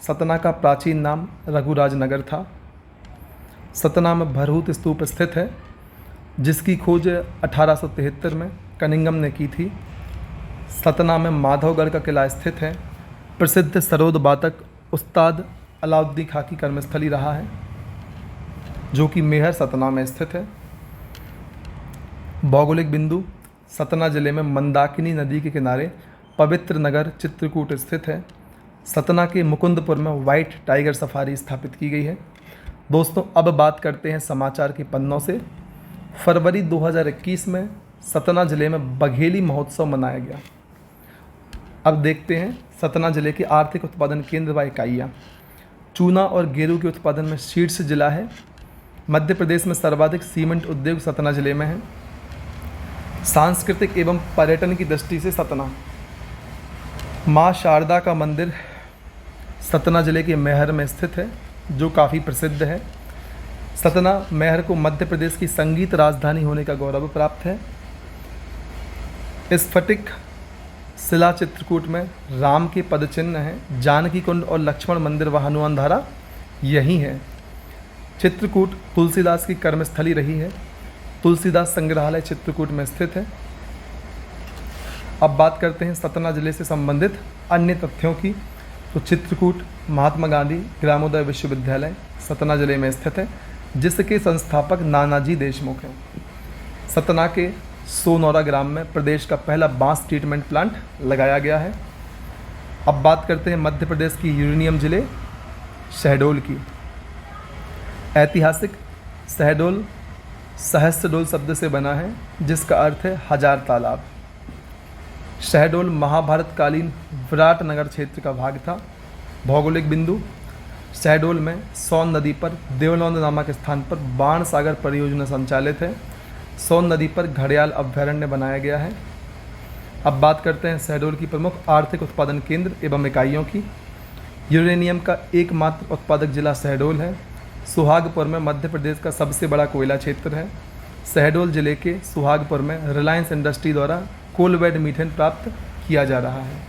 सतना का प्राचीन नाम रघुराज नगर था। सतना में भरहूत स्तूप स्थित है, जिसकी खोज 1873 में कनिंगम ने की थी। सतना में माधवगढ़ का किला स्थित है। प्रसिद्ध सरोद बातक उस्ताद अलाउद्दीन खां की कर्मस्थली रहा है, जो कि मेहर सतना में स्थित है। भौगोलिक बिंदु सतना जिले में मंदाकिनी नदी के किनारे पवित्र नगर चित्रकूट स्थित है। सतना के मुकुंदपुर में वाइट टाइगर सफारी स्थापित की गई है। दोस्तों, अब बात करते हैं समाचार के पन्नों से। फरवरी 2021 में सतना जिले में बघेली महोत्सव मनाया गया। अब देखते हैं सतना जिले के आर्थिक उत्पादन केंद्र व इकाइयाँ। चूना और गेरू के उत्पादन में शीर्ष जिला है। मध्य प्रदेश में सर्वाधिक सीमेंट उद्योग सतना जिले में है। सांस्कृतिक एवं पर्यटन की दृष्टि से सतना माँ शारदा का मंदिर सतना जिले के मैहर में स्थित है, जो काफ़ी प्रसिद्ध है। सतना मैहर को मध्य प्रदेश की संगीत राजधानी होने का गौरव प्राप्त है। स्फटिक शिला चित्रकूट में राम के पदचिन्ह हैं। जानकी कुंड और लक्ष्मण मंदिर व हनुमान धारा यही है। चित्रकूट तुलसीदास की कर्मस्थली रही है। तुलसीदास संग्रहालय चित्रकूट में स्थित है। अब बात करते हैं सतना जिले से संबंधित अन्य तथ्यों की। तो चित्रकूट महात्मा गांधी ग्रामोदय विश्वविद्यालय सतना जिले में स्थित है, जिसके संस्थापक नानाजी देशमुख हैं। सतना के सोनौरा ग्राम में प्रदेश का पहला बांस ट्रीटमेंट प्लांट लगाया गया है। अब बात करते हैं मध्य प्रदेश की यूरेनियम जिले शहडोल की। ऐतिहासिक शहडोल सहस्त्रडोल शब्द से बना है, जिसका अर्थ है हजार तालाब। शहडोल महाभारत कालीन विराट नगर क्षेत्र का भाग था। भौगोलिक बिंदु शहडोल में सोन नदी पर देवलौंद नामक स्थान पर बाण सागर परियोजना संचालित है। सोन नदी पर घड़ियाल अभयारण्य बनाया गया है। अब बात करते हैं शहडोल की प्रमुख आर्थिक उत्पादन केंद्र एवं इकाइयों की। यूरेनियम का एकमात्र उत्पादक जिला शहडोल है। सुहागपुर में मध्य प्रदेश का सबसे बड़ा कोयला क्षेत्र है। शहडोल जिले के सुहागपुर में रिलायंस इंडस्ट्री द्वारा कोलवेड मीथेन प्राप्त किया जा रहा है।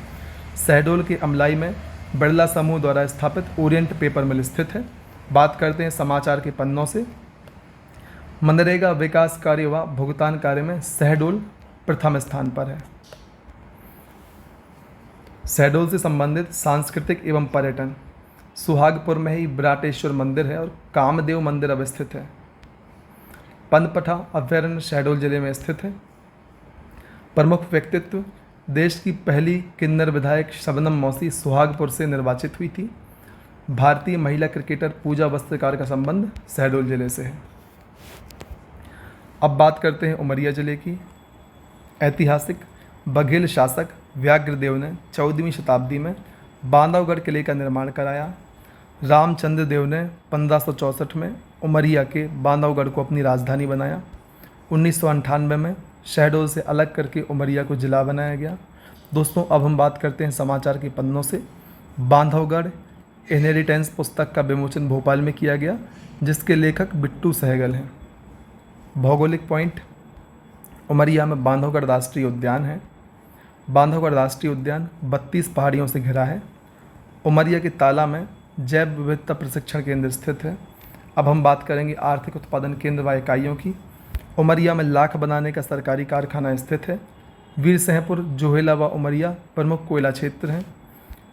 शहडोल के अमलाई में बिरला समूह द्वारा स्थापित ओरिएंट पेपर मिल स्थित है। बात करते हैं समाचार के पन्नों से। मनरेगा विकास कार्य व भुगतान कार्य में शहडोल प्रथम स्थान पर है। शहडोल से संबंधित सांस्कृतिक एवं पर्यटन। सुहागपुर में ही विराटेश्वर मंदिर है और कामदेव मंदिर अवस्थित है। पनपठा अभयारण्य शहडोल जिले में स्थित है। प्रमुख व्यक्तित्व देश की पहली किन्नर विधायक शबनम मौसी सुहागपुर से निर्वाचित हुई थी। भारतीय महिला क्रिकेटर पूजा वस्त्रकार का संबंध शहडोल जिले से है। अब बात करते हैं उमरिया जिले की। ऐतिहासिक बघेल शासक व्याघ्रदेव ने 14वीं शताब्दी में बांधवगढ़ किले का निर्माण कराया। रामचंद्र देव ने 1564 में उमरिया के बांधवगढ़ को अपनी राजधानी बनाया। 1998 में शहडोल से अलग करके उमरिया को जिला बनाया गया। दोस्तों, अब हम बात करते हैं समाचार के पन्नों से। बांधवगढ़ इनहेरिटेंस पुस्तक का विमोचन भोपाल में किया गया, जिसके लेखक बिट्टू सहगल हैं। भौगोलिक पॉइंट, उमरिया में बांधवगढ़ राष्ट्रीय उद्यान है। बांधवगढ़ राष्ट्रीय उद्यान 32 पहाड़ियों से घिरा है। उमरिया के ताला में जैव विविधता प्रशिक्षण केंद्र स्थित है। अब हम बात करेंगे आर्थिक उत्पादन केंद्र व इकाइयों की। उमरिया में लाख बनाने का सरकारी कारखाना स्थित है। वीरसिंहपुर, जोहेला व उमरिया प्रमुख कोयला क्षेत्र हैं।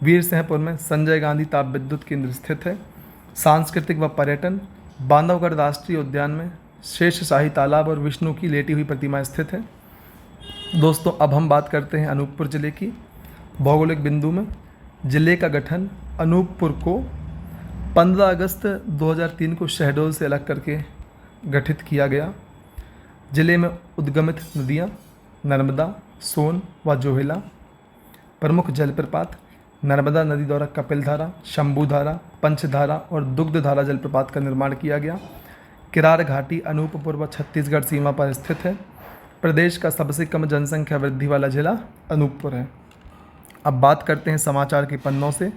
वीरसिंहपुर में संजय गांधी ताप विद्युत केंद्र स्थित है। सांस्कृतिक व पर्यटन, बांधवगढ़ राष्ट्रीय उद्यान में शेषशाही तालाब और विष्णु की लेटी हुई प्रतिमा स्थित है। दोस्तों, अब हम बात करते हैं अनूपपुर जिले की। भौगोलिक बिंदु में जिले का गठन अनूपपुर को 15 अगस्त 2003 को शहडोल से अलग करके गठित किया गया। जिले में उद्गमित नदियाँ नर्मदा, सोन व जोहेला। प्रमुख जलप्रपात नर्मदा नदी द्वारा कपिलधारा, शंभूधारा, पंचधारा और दुग्धधारा जलप्रपात का निर्माण किया गया। किरार घाटी अनूपपुर व छत्तीसगढ़ सीमा पर स्थित है। प्रदेश का सबसे कम जनसंख्या वृद्धि वाला जिला अनूपपुर है। अब बात करते हैं समाचार के पन्नों से।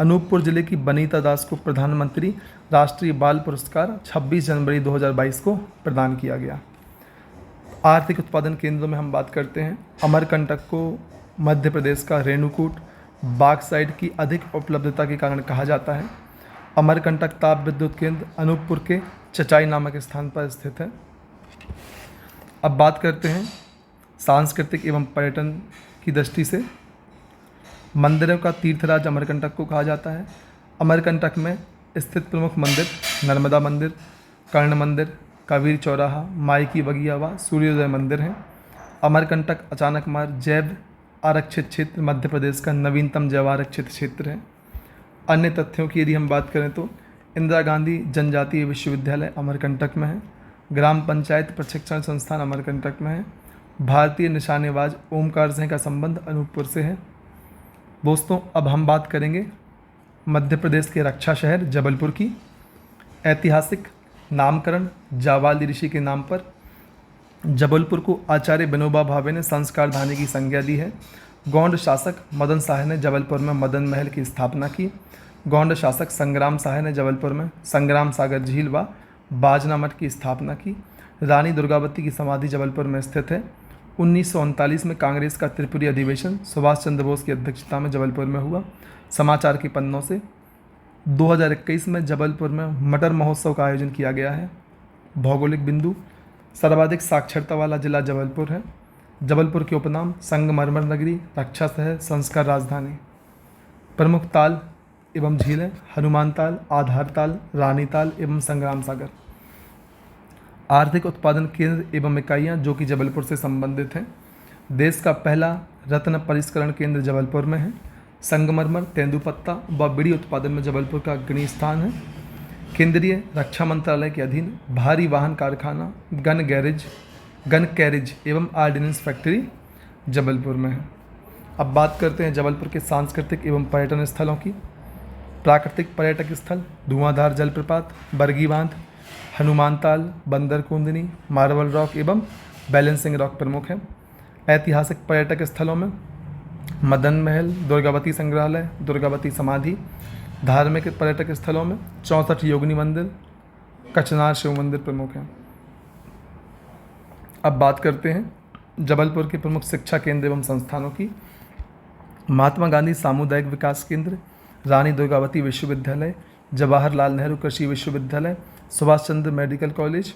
अनूपपुर जिले की बनीता दास को प्रधानमंत्री राष्ट्रीय बाल पुरस्कार 26 जनवरी 2022 को प्रदान किया गया। आर्थिक उत्पादन केंद्रों में हम बात करते हैं। अमरकंटक को मध्य प्रदेश का रेणुकूट बॉक्साइट की अधिक उपलब्धता के कारण कहा जाता है। अमरकंटक ताप विद्युत केंद्र अनूपपुर के चचाई नामक स्थान पर स्थित है। अब बात करते हैं सांस्कृतिक एवं पर्यटन की दृष्टि से। मंदिरों का तीर्थराज अमरकंटक को कहा जाता है। अमरकंटक में स्थित प्रमुख मंदिर नर्मदा मंदिर, कर्ण मंदिर, कबीर चौराहा, माई की बगिया व सूर्योदय मंदिर हैं। अमरकंटक अचानक मार्ग जैव आरक्षित क्षेत्र मध्य प्रदेश का नवीनतम जैव आरक्षित क्षेत्र है। अन्य तथ्यों की यदि हम बात करें तो इंदिरा गांधी जनजातीय विश्वविद्यालय अमरकंटक में है। ग्राम पंचायत प्रशिक्षण संस्थान अमरकंटक में है। भारतीय निशानेबाज ओमकार सिंह का संबंध अनूपपुर से है। दोस्तों, अब हम बात करेंगे मध्य प्रदेश के रक्षा शहर जबलपुर की। ऐतिहासिक नामकरण जावाली ऋषि के नाम पर। जबलपुर को आचार्य विनोबा भावे ने संस्कार धानी की संज्ञा दी है। गौंड शासक मदन शाह ने जबलपुर में मदन महल की स्थापना की। गौंड शासक संग्राम शाह ने जबलपुर में संग्राम सागर झील व बाजना मठ की स्थापना की। रानी दुर्गावती की समाधि जबलपुर में स्थित है। 1939 में कांग्रेस का त्रिपुरी अधिवेशन सुभाष चंद्र बोस की अध्यक्षता में जबलपुर में हुआ। समाचार के पन्नों से 2021 में जबलपुर में मटर महोत्सव का आयोजन किया गया है। भौगोलिक बिंदु सर्वाधिक साक्षरता वाला जिला जबलपुर है। जबलपुर के उपनाम संगमरमर नगरी, रक्षा शहर, संस्कार राजधानी। प्रमुख ताल एवं झीलें हनुमान ताल, आधार ताल, रानी ताल एवं संग्राम सागर। आर्थिक उत्पादन केंद्र एवं इकाइयाँ जो कि जबलपुर से संबंधित हैं। देश का पहला रत्न परिष्करण केंद्र जबलपुर में है। संगमरमर, तेंदुपत्ता व बीड़ी उत्पादन में जबलपुर का अग्रणी स्थान है। केंद्रीय रक्षा मंत्रालय के अधीन भारी वाहन कारखाना, गन कैरेज एवं आर्डिनेंस फैक्ट्री जबलपुर में है। अब बात करते हैं जबलपुर के सांस्कृतिक एवं पर्यटन स्थलों की। प्राकृतिक पर्यटक स्थल धुआंधार जलप्रपात, बरगी बांध, हनुमान ताल, बंदर कुंदनी, मार्बल रॉक एवं बैलेंसिंग रॉक प्रमुख हैं। ऐतिहासिक पर्यटक स्थलों में मदन महल, दुर्गावती संग्रहालय, दुर्गावती समाधि। धार्मिक पर्यटक स्थलों में 64 योगिनी मंदिर, कचनार शिव मंदिर प्रमुख हैं। अब बात करते हैं जबलपुर के प्रमुख शिक्षा केंद्र एवं संस्थानों की। महात्मा गांधी सामुदायिक विकास केंद्र, रानी दुर्गावती विश्वविद्यालय, जवाहरलाल नेहरू कृषि विश्वविद्यालय, सुभाष चंद्र मेडिकल कॉलेज।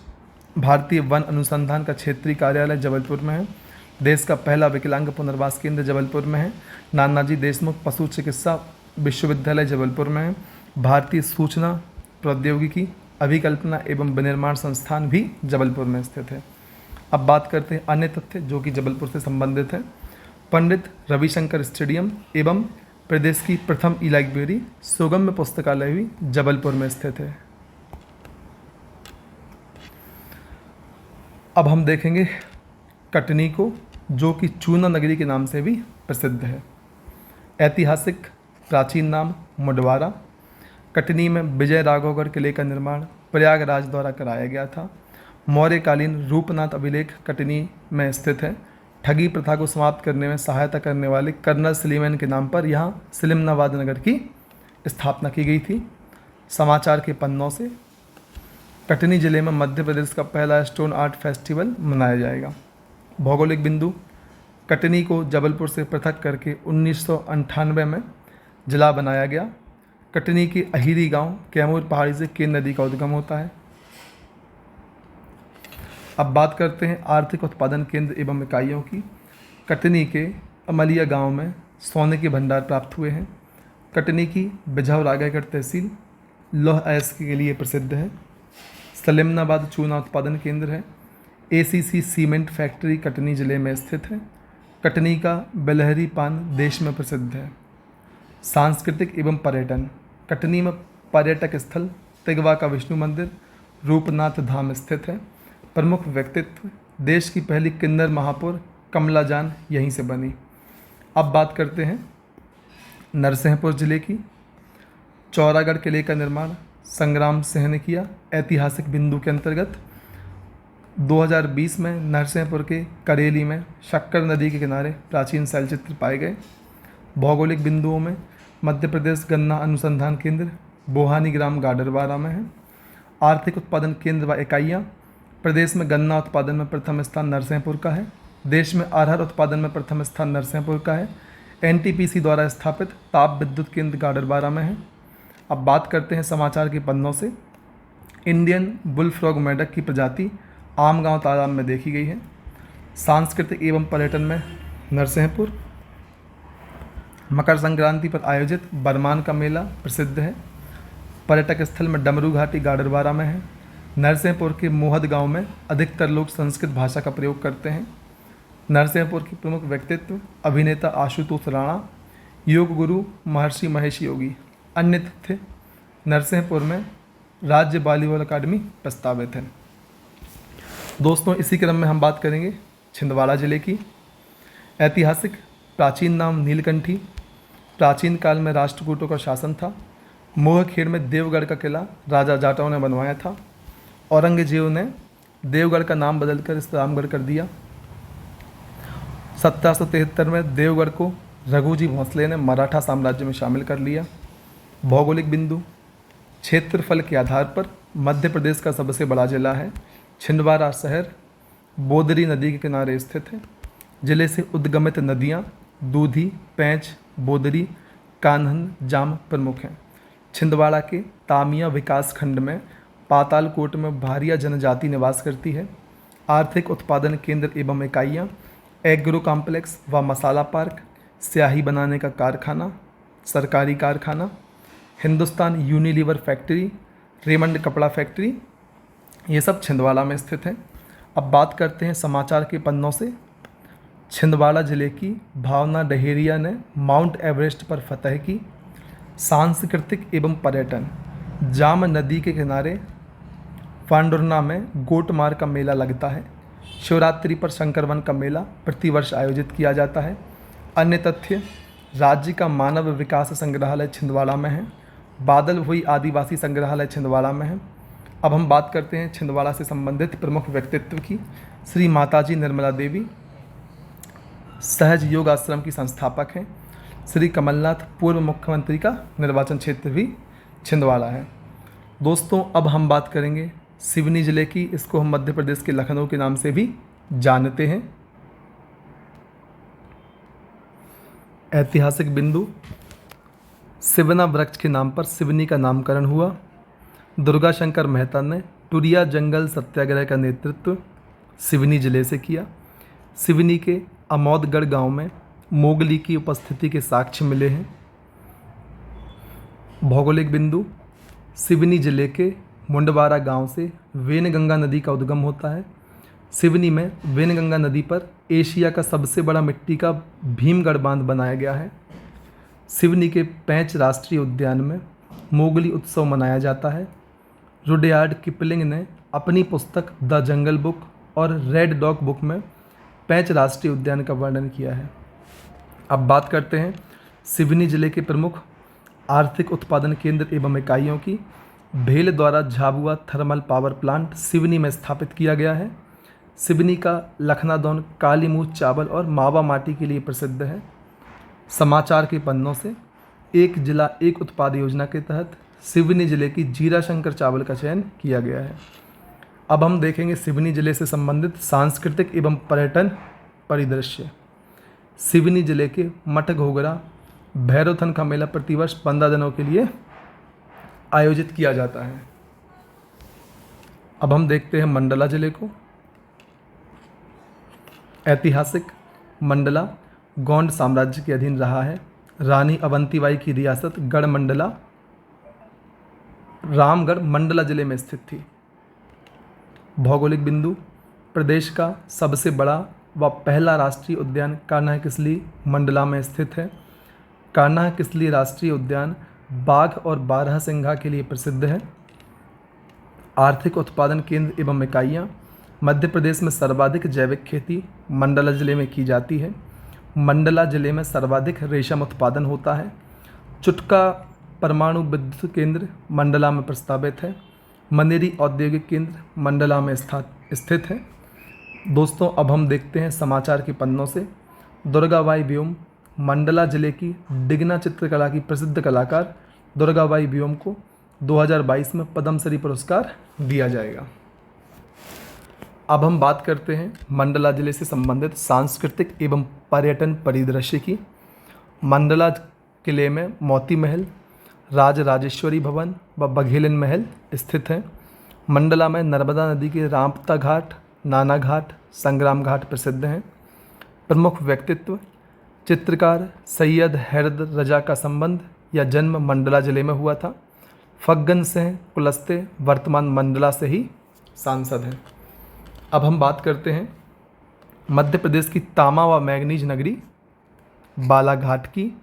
भारतीय वन अनुसंधान का क्षेत्रीय कार्यालय जबलपुर में है। देश का पहला विकलांग पुनर्वास केंद्र जबलपुर में है। नानाजी देशमुख पशु चिकित्सा विश्वविद्यालय जबलपुर में है। भारतीय सूचना प्रौद्योगिकी अभिकल्पना एवं विनिर्माण संस्थान भी जबलपुर में स्थित है। अब बात करते हैं अन्य तथ्य जो कि जबलपुर से संबंधित है। पंडित रविशंकर स्टेडियम एवं प्रदेश की प्रथम ई लाइब्रेरी सुगम्य पुस्तकालय भी जबलपुर में स्थित है। अब हम देखेंगे कटनी को जो कि चूना नगरी के नाम से भी प्रसिद्ध है। ऐतिहासिक प्राचीन नाम मुडवारा। कटनी में विजय राघवगढ़ किले का निर्माण प्रयागराज द्वारा कराया गया था। मौर्यकालीन रूपनाथ अभिलेख कटनी में स्थित है। ठगी प्रथा को समाप्त करने में सहायता करने वाले कर्नल सलीमैन के नाम पर यहाँ सलीमनाबाद नगर की स्थापना की गई थी। समाचार के पन्नों से कटनी जिले में मध्य प्रदेश का पहला स्टोन आर्ट फेस्टिवल मनाया जाएगा। भौगोलिक बिंदु कटनी को जबलपुर से पृथक करके 1998 में जिला बनाया गया। कटनी के अहिरी गांव कैमूर पहाड़ी से केन नदी का उद्गम होता है। अब बात करते हैं आर्थिक उत्पादन केंद्र एवं इकाइयों की। कटनी के अमलिया गांव में सोने के भंडार प्राप्त हुए हैं। कटनी की बिझाव रायगढ़ तहसील लौह अयस्क के लिए प्रसिद्ध है। सलेमनाबाद चूना उत्पादन केंद्र है। एसीसी सीमेंट फैक्ट्री कटनी जिले में स्थित है। कटनी का बेलहरी पान देश में प्रसिद्ध है। सांस्कृतिक एवं पर्यटन, कटनी में पर्यटक स्थल तिगवा का विष्णु मंदिर रूपनाथ धाम स्थित है। प्रमुख व्यक्तित्व, देश की पहली किन्नर महापौर कमला जान यहीं से बनी। अब बात करते हैं नरसिंहपुर जिले की। चौरागढ़ किले का निर्माण संग्राम सिंह ने किया। ऐतिहासिक बिंदु के अंतर्गत 2020 में नरसिंहपुर के करेली में शक्कर नदी के किनारे प्राचीन शैलचित्र पाए गए। भौगोलिक बिंदुओं में मध्य प्रदेश गन्ना अनुसंधान केंद्र बोहानी ग्राम गाडरवारा में है। आर्थिक उत्पादन केंद्र व इकाइयाँ, प्रदेश में गन्ना उत्पादन में प्रथम स्थान नरसिंहपुर का है। देश में अरहर उत्पादन में प्रथम स्थान नरसिंहपुर का है। एनटीपीसी द्वारा स्थापित ताप विद्युत केंद्र गाडरवारा में है। अब बात करते हैं समाचार के पन्नों से। इंडियन बुल फ्रॉग मेंढक की प्रजाति आमगांव तालाब में देखी गई है। सांस्कृतिक एवं पर्यटन में नरसिंहपुर। मकर संक्रांति पर आयोजित बरमान का मेला प्रसिद्ध है। पर्यटक स्थल में डमरू घाटी गाडरवारा में है। नरसिंहपुर के मोहद गांव में अधिकतर लोग संस्कृत भाषा का प्रयोग करते हैं। नरसिंहपुर के प्रमुख व्यक्तित्व अभिनेता आशुतोष राणा, योग गुरु महर्षि महेश योगी। अन्य तथ्य, नरसिंहपुर में राज्य वॉलीबॉल अकादमी प्रस्तावित है। दोस्तों, इसी क्रम में हम बात करेंगे छिंदवाड़ा जिले की। ऐतिहासिक, प्राचीन नाम नीलकंठी। प्राचीन काल में राष्ट्रकूटों का शासन था। मोहखेड़ में देवगढ़ का किला राजा जाटों ने बनवाया था। औरंगजेब ने देवगढ़ का नाम बदलकर इसे रामगढ़ कर दिया। 1773 में देवगढ़ को रघुजी भोंसले ने मराठा साम्राज्य में शामिल कर लिया। भौगोलिक बिंदु, क्षेत्रफल के आधार पर मध्य प्रदेश का सबसे बड़ा जिला है। छिंदवाड़ा शहर बोदरी नदी के किनारे स्थित है। जिले से उद्गमित नदियाँ दूधी, पैंच, बोदरी, कान्हन, जाम प्रमुख हैं। छिंदवाड़ा के तामिया विकास खंड में पातालकोट में भारिया जनजाति निवास करती है। आर्थिक उत्पादन केंद्र एवं इकाइयाँ, एग्रो कॉम्प्लेक्स व मसाला पार्क, स्याही बनाने का कारखाना, सरकारी कारखाना, हिंदुस्तान यूनिलीवर फैक्ट्री, रेमंड कपड़ा फैक्ट्री, ये सब छिंदवाड़ा में स्थित हैं। अब बात करते हैं समाचार के पन्नों से। छिंदवाड़ा जिले की भावना डहेरिया ने माउंट एवरेस्ट पर फतह की। सांस्कृतिक एवं पर्यटन, जाम नदी के किनारे फांडुरना में गोटमार का मेला लगता है। शिवरात्रि पर शंकरवन का मेला प्रतिवर्ष आयोजित किया जाता है। अन्य तथ्य, राज्य का मानव विकास संग्रहालय छिंदवाड़ा में है। बादल हुई आदिवासी संग्रहालय छिंदवाड़ा में है। अब हम बात करते हैं छिंदवाड़ा से संबंधित प्रमुख व्यक्तित्व की। श्री माताजी निर्मला देवी सहज योग आश्रम की संस्थापक हैं। श्री कमलनाथ पूर्व मुख्यमंत्री का निर्वाचन क्षेत्र भी छिंदवाड़ा है। दोस्तों, अब हम बात करेंगे सिवनी जिले की। इसको हम मध्य प्रदेश के लखनऊ के नाम से भी जानते हैं। ऐतिहासिक बिंदु, सिवना वृक्ष के नाम पर सिवनी का नामकरण हुआ। दुर्गा शंकर मेहता ने टुरिया जंगल सत्याग्रह का नेतृत्व सिवनी जिले से किया। सिवनी के अमौदगढ़ गांव में मोगली की उपस्थिति के साक्ष्य मिले हैं। भौगोलिक बिंदु, सिवनी जिले के मुंडवारा गांव से वेनगंगा नदी का उद्गम होता है। सिवनी में वेनगंगा नदी पर एशिया का सबसे बड़ा मिट्टी का भीमगढ़ बांध बनाया गया है। सिवनी के पैंच राष्ट्रीय उद्यान में मोगली उत्सव मनाया जाता है। रुडयार्ड किपलिंग ने अपनी पुस्तक द जंगल बुक और रेड डॉग बुक में पैंच राष्ट्रीय उद्यान का वर्णन किया है। अब बात करते हैं सिवनी जिले के प्रमुख आर्थिक उत्पादन केंद्र एवं इकाइयों की। भेल द्वारा Jhabua thermal power plant Seoni में स्थापित किया गया है। सिवनी का लखनादौन काली मूंछ चावल और मावा माटी के लिए प्रसिद्ध है। समाचार के पन्नों से, एक जिला एक उत्पाद योजना के तहत सिवनी जिले की जीरा शंकर चावल का चयन किया गया है। अब हम देखेंगे सिवनी जिले से संबंधित सांस्कृतिक एवं पर्यटन परिदृश्य। सिवनी जिले के मठ घोगरा भैरवथन का मेला प्रतिवर्ष 15 दिनों के लिए आयोजित किया जाता है। अब हम देखते हैं मंडला जिले को। ऐतिहासिक मंडला गोंड साम्राज्य के अधीन रहा है। रानी अवंतीबाई की रियासत गढ़मंडला रामगढ़ मंडला जिले में स्थित थी। भौगोलिक बिंदु, प्रदेश का सबसे बड़ा व पहला राष्ट्रीय उद्यान कान्हा किसली मंडला में स्थित है। कान्हा किसली राष्ट्रीय उद्यान बाघ और बारहसिंघा के लिए प्रसिद्ध है। आर्थिक उत्पादन केंद्र एवं इकाइयाँ, मध्य प्रदेश में सर्वाधिक जैविक खेती मंडला जिले में की जाती है। मंडला जिले में सर्वाधिक रेशम उत्पादन होता है। चुटका परमाणु विद्युत केंद्र मंडला में प्रस्तावित है। मनेरी औद्योगिक केंद्र मंडला में स्थित है। दोस्तों, अब हम देखते हैं समाचार के पन्नों से। दुर्गाबाई व्योम, मंडला जिले की डिगना चित्रकला की प्रसिद्ध कलाकार दुर्गाबाई व्योम को 2022 में पद्मश्री पुरस्कार दिया जाएगा। अब हम बात करते हैं मंडला जिले से संबंधित सांस्कृतिक एवं पर्यटन परिदृश्य की। मंडला किले में मोती महल, राजराजेश्वरी भवन व बघेलन महल स्थित हैं। मंडला में नर्मदा नदी के रामता घाट, नाना घाट, संग्राम घाट प्रसिद्ध हैं। प्रमुख व्यक्तित्व, चित्रकार सैयद हैदर रजा का संबंध या जन्म मंडला जिले में हुआ था। फग्गन सिंह कुलस्ते वर्तमान मंडला से ही सांसद हैं। अब हम बात करते हैं मध्य प्रदेश की तांबा व मैंगनीज नगरी बालाघाट की।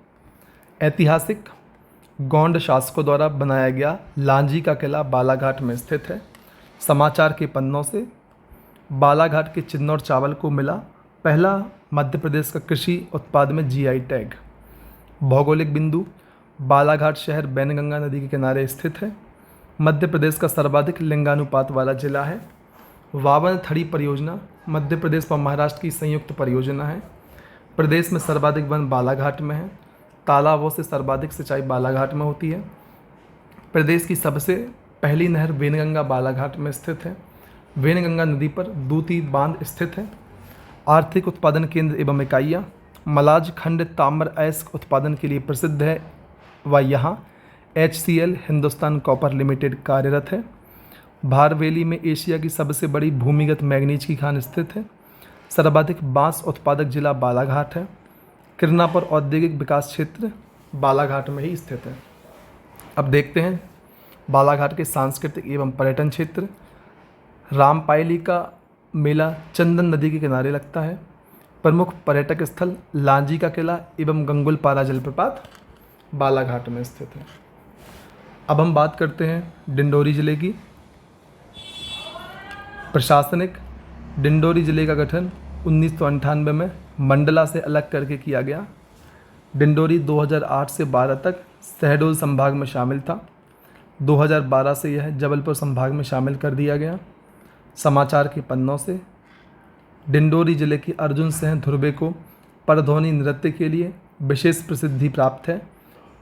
ऐतिहासिक गोंड शासकों द्वारा बनाया गया लांजी का किला बालाघाट में स्थित है। समाचार के पन्नों से बालाघाट के चिन्नौर चावल को मिला पहला मध्य प्रदेश का कृषि उत्पाद में जीआई टैग। भौगोलिक बिंदु, बालाघाट शहर बैनगंगा नदी के किनारे स्थित है। मध्य प्रदेश का सर्वाधिक लिंगानुपात वाला जिला है। वावन थड़ी परियोजना मध्य प्रदेश व महाराष्ट्र की संयुक्त परियोजना है। प्रदेश में सर्वाधिक वन बालाघाट में है। तालाबों से सर्वाधिक सिंचाई बालाघाट में होती है। प्रदेश की सबसे पहली नहर वेनगंगा बालाघाट में स्थित है। वेनगंगा नदी पर दूती बांध स्थित है। आर्थिक उत्पादन केंद्र एवं इकाइयाँ, मलाज खंड ताम्र अयस्क उत्पादन के लिए प्रसिद्ध है व यहाँ HCL हिंदुस्तान कॉपर लिमिटेड कार्यरत है। भारवेली में एशिया की सबसे बड़ी भूमिगत मैंगनीज की खान स्थित है। सर्वाधिक बांस उत्पादक जिला बालाघाट है। किरनापुर औद्योगिक विकास क्षेत्र बालाघाट में ही स्थित है। अब देखते हैं बालाघाट के सांस्कृतिक एवं पर्यटन क्षेत्र। रामपायली का मेला चंदन नदी के किनारे लगता है। प्रमुख पर्यटक स्थल लांजी का किला एवं गंगुलपारा जलप्रपात बालाघाट में स्थित है। अब हम बात करते हैं डिंडोरी जिले की। प्रशासनिक, डिंडोरी जिले का गठन 1998 में मंडला से अलग करके किया गया। डिंडोरी 2008 से 12 तक शहडोल संभाग में शामिल था। 2012 से यह जबलपुर संभाग में शामिल कर दिया गया। समाचार के पन्नों से डिंडोरी जिले की अर्जुन सिंह धुर्वे को परध्वनि नृत्य के लिए विशेष प्रसिद्धि प्राप्त है।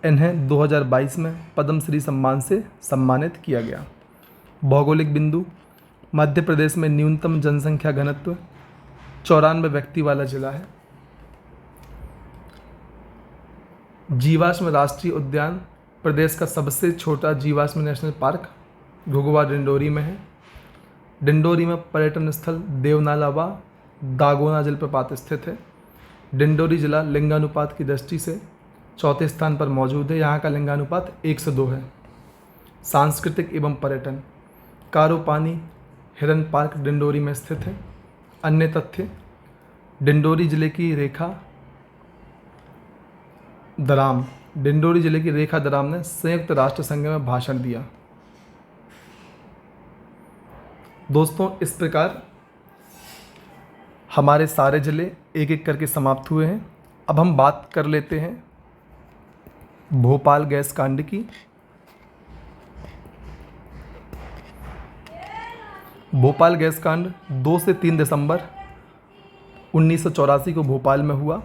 इन्हें 2022 में पद्मश्री सम्मान से सम्मानित किया गया। भौगोलिक बिंदु, मध्य प्रदेश में न्यूनतम जनसंख्या घनत्व 94 व्यक्ति वाला जिला है। जीवाश्म राष्ट्रीय उद्यान, प्रदेश का सबसे छोटा जीवाश्म नेशनल पार्क घुघुआ डिंडोरी में है। डिंडोरी में पर्यटन स्थल देवनाला व दागोना जलप्रपात स्थित है। डिंडोरी जिला लिंगानुपात की दृष्टि से चौथे स्थान पर मौजूद है। यहाँ का लिंगानुपात 1:2 है। सांस्कृतिक एवं पर्यटन, कारोपानी हिरन पार्क डिंडोरी में स्थित है। अन्य तथ्य, डिंडोरी जिले की रेखा दराम ने संयुक्त राष्ट्र संघ में भाषण दिया। दोस्तों, इस प्रकार हमारे सारे जिले एक एक करके समाप्त हुए हैं। अब हम बात कर लेते हैं भोपाल गैस कांड की। भोपाल गैस कांड 2 से 3 दिसंबर 1984 को भोपाल में हुआ।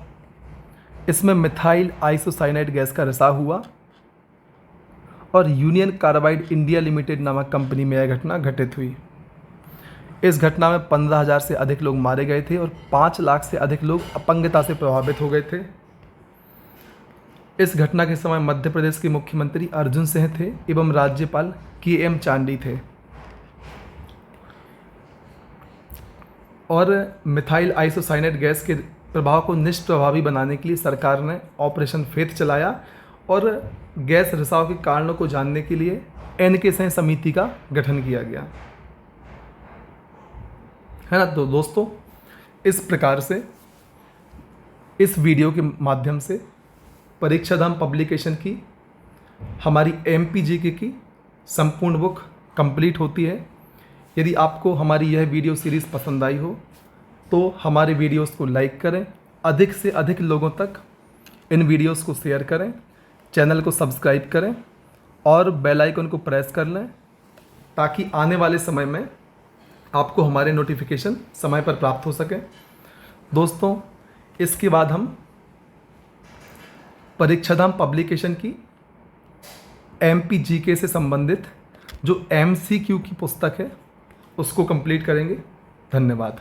इसमें मिथाइल आइसोसाइनाइड गैस का रिसाव हुआ और यूनियन कार्बाइड इंडिया लिमिटेड नामक कंपनी में यह घटना घटित हुई। इस घटना में 15,000 से अधिक लोग मारे गए थे और 5 लाख से अधिक लोग अपंगता से प्रभावित हो गए थे। इस घटना के समय मध्य प्रदेश के मुख्यमंत्री अर्जुन सिंह थे एवं राज्यपाल KM चांडी थे। और मिथाइल आइसोसाइनेट गैस के प्रभाव को निष्प्रभावी बनाने के लिए सरकार ने ऑपरेशन फेथ चलाया और गैस रिसाव के कारणों को जानने के लिए NK सिंह समिति का गठन किया गया, है ना। तो दोस्तों, इस प्रकार से इस वीडियो के माध्यम से परीक्षाधाम पब्लिकेशन की हमारी MPGK की संपूर्ण बुक कंप्लीट होती है। यदि आपको हमारी यह वीडियो सीरीज़ पसंद आई हो तो हमारे वीडियोस को लाइक करें, अधिक से अधिक लोगों तक इन वीडियोस को शेयर करें, चैनल को सब्सक्राइब करें और बेल आइकन को प्रेस कर लें ताकि आने वाले समय में आपको हमारे नोटिफिकेशन समय पर प्राप्त हो सके। दोस्तों, इसके बाद हम परीक्षाधाम पब्लिकेशन की MPGK से संबंधित जो MCQ की पुस्तक है उसको कंप्लीट करेंगे। धन्यवाद।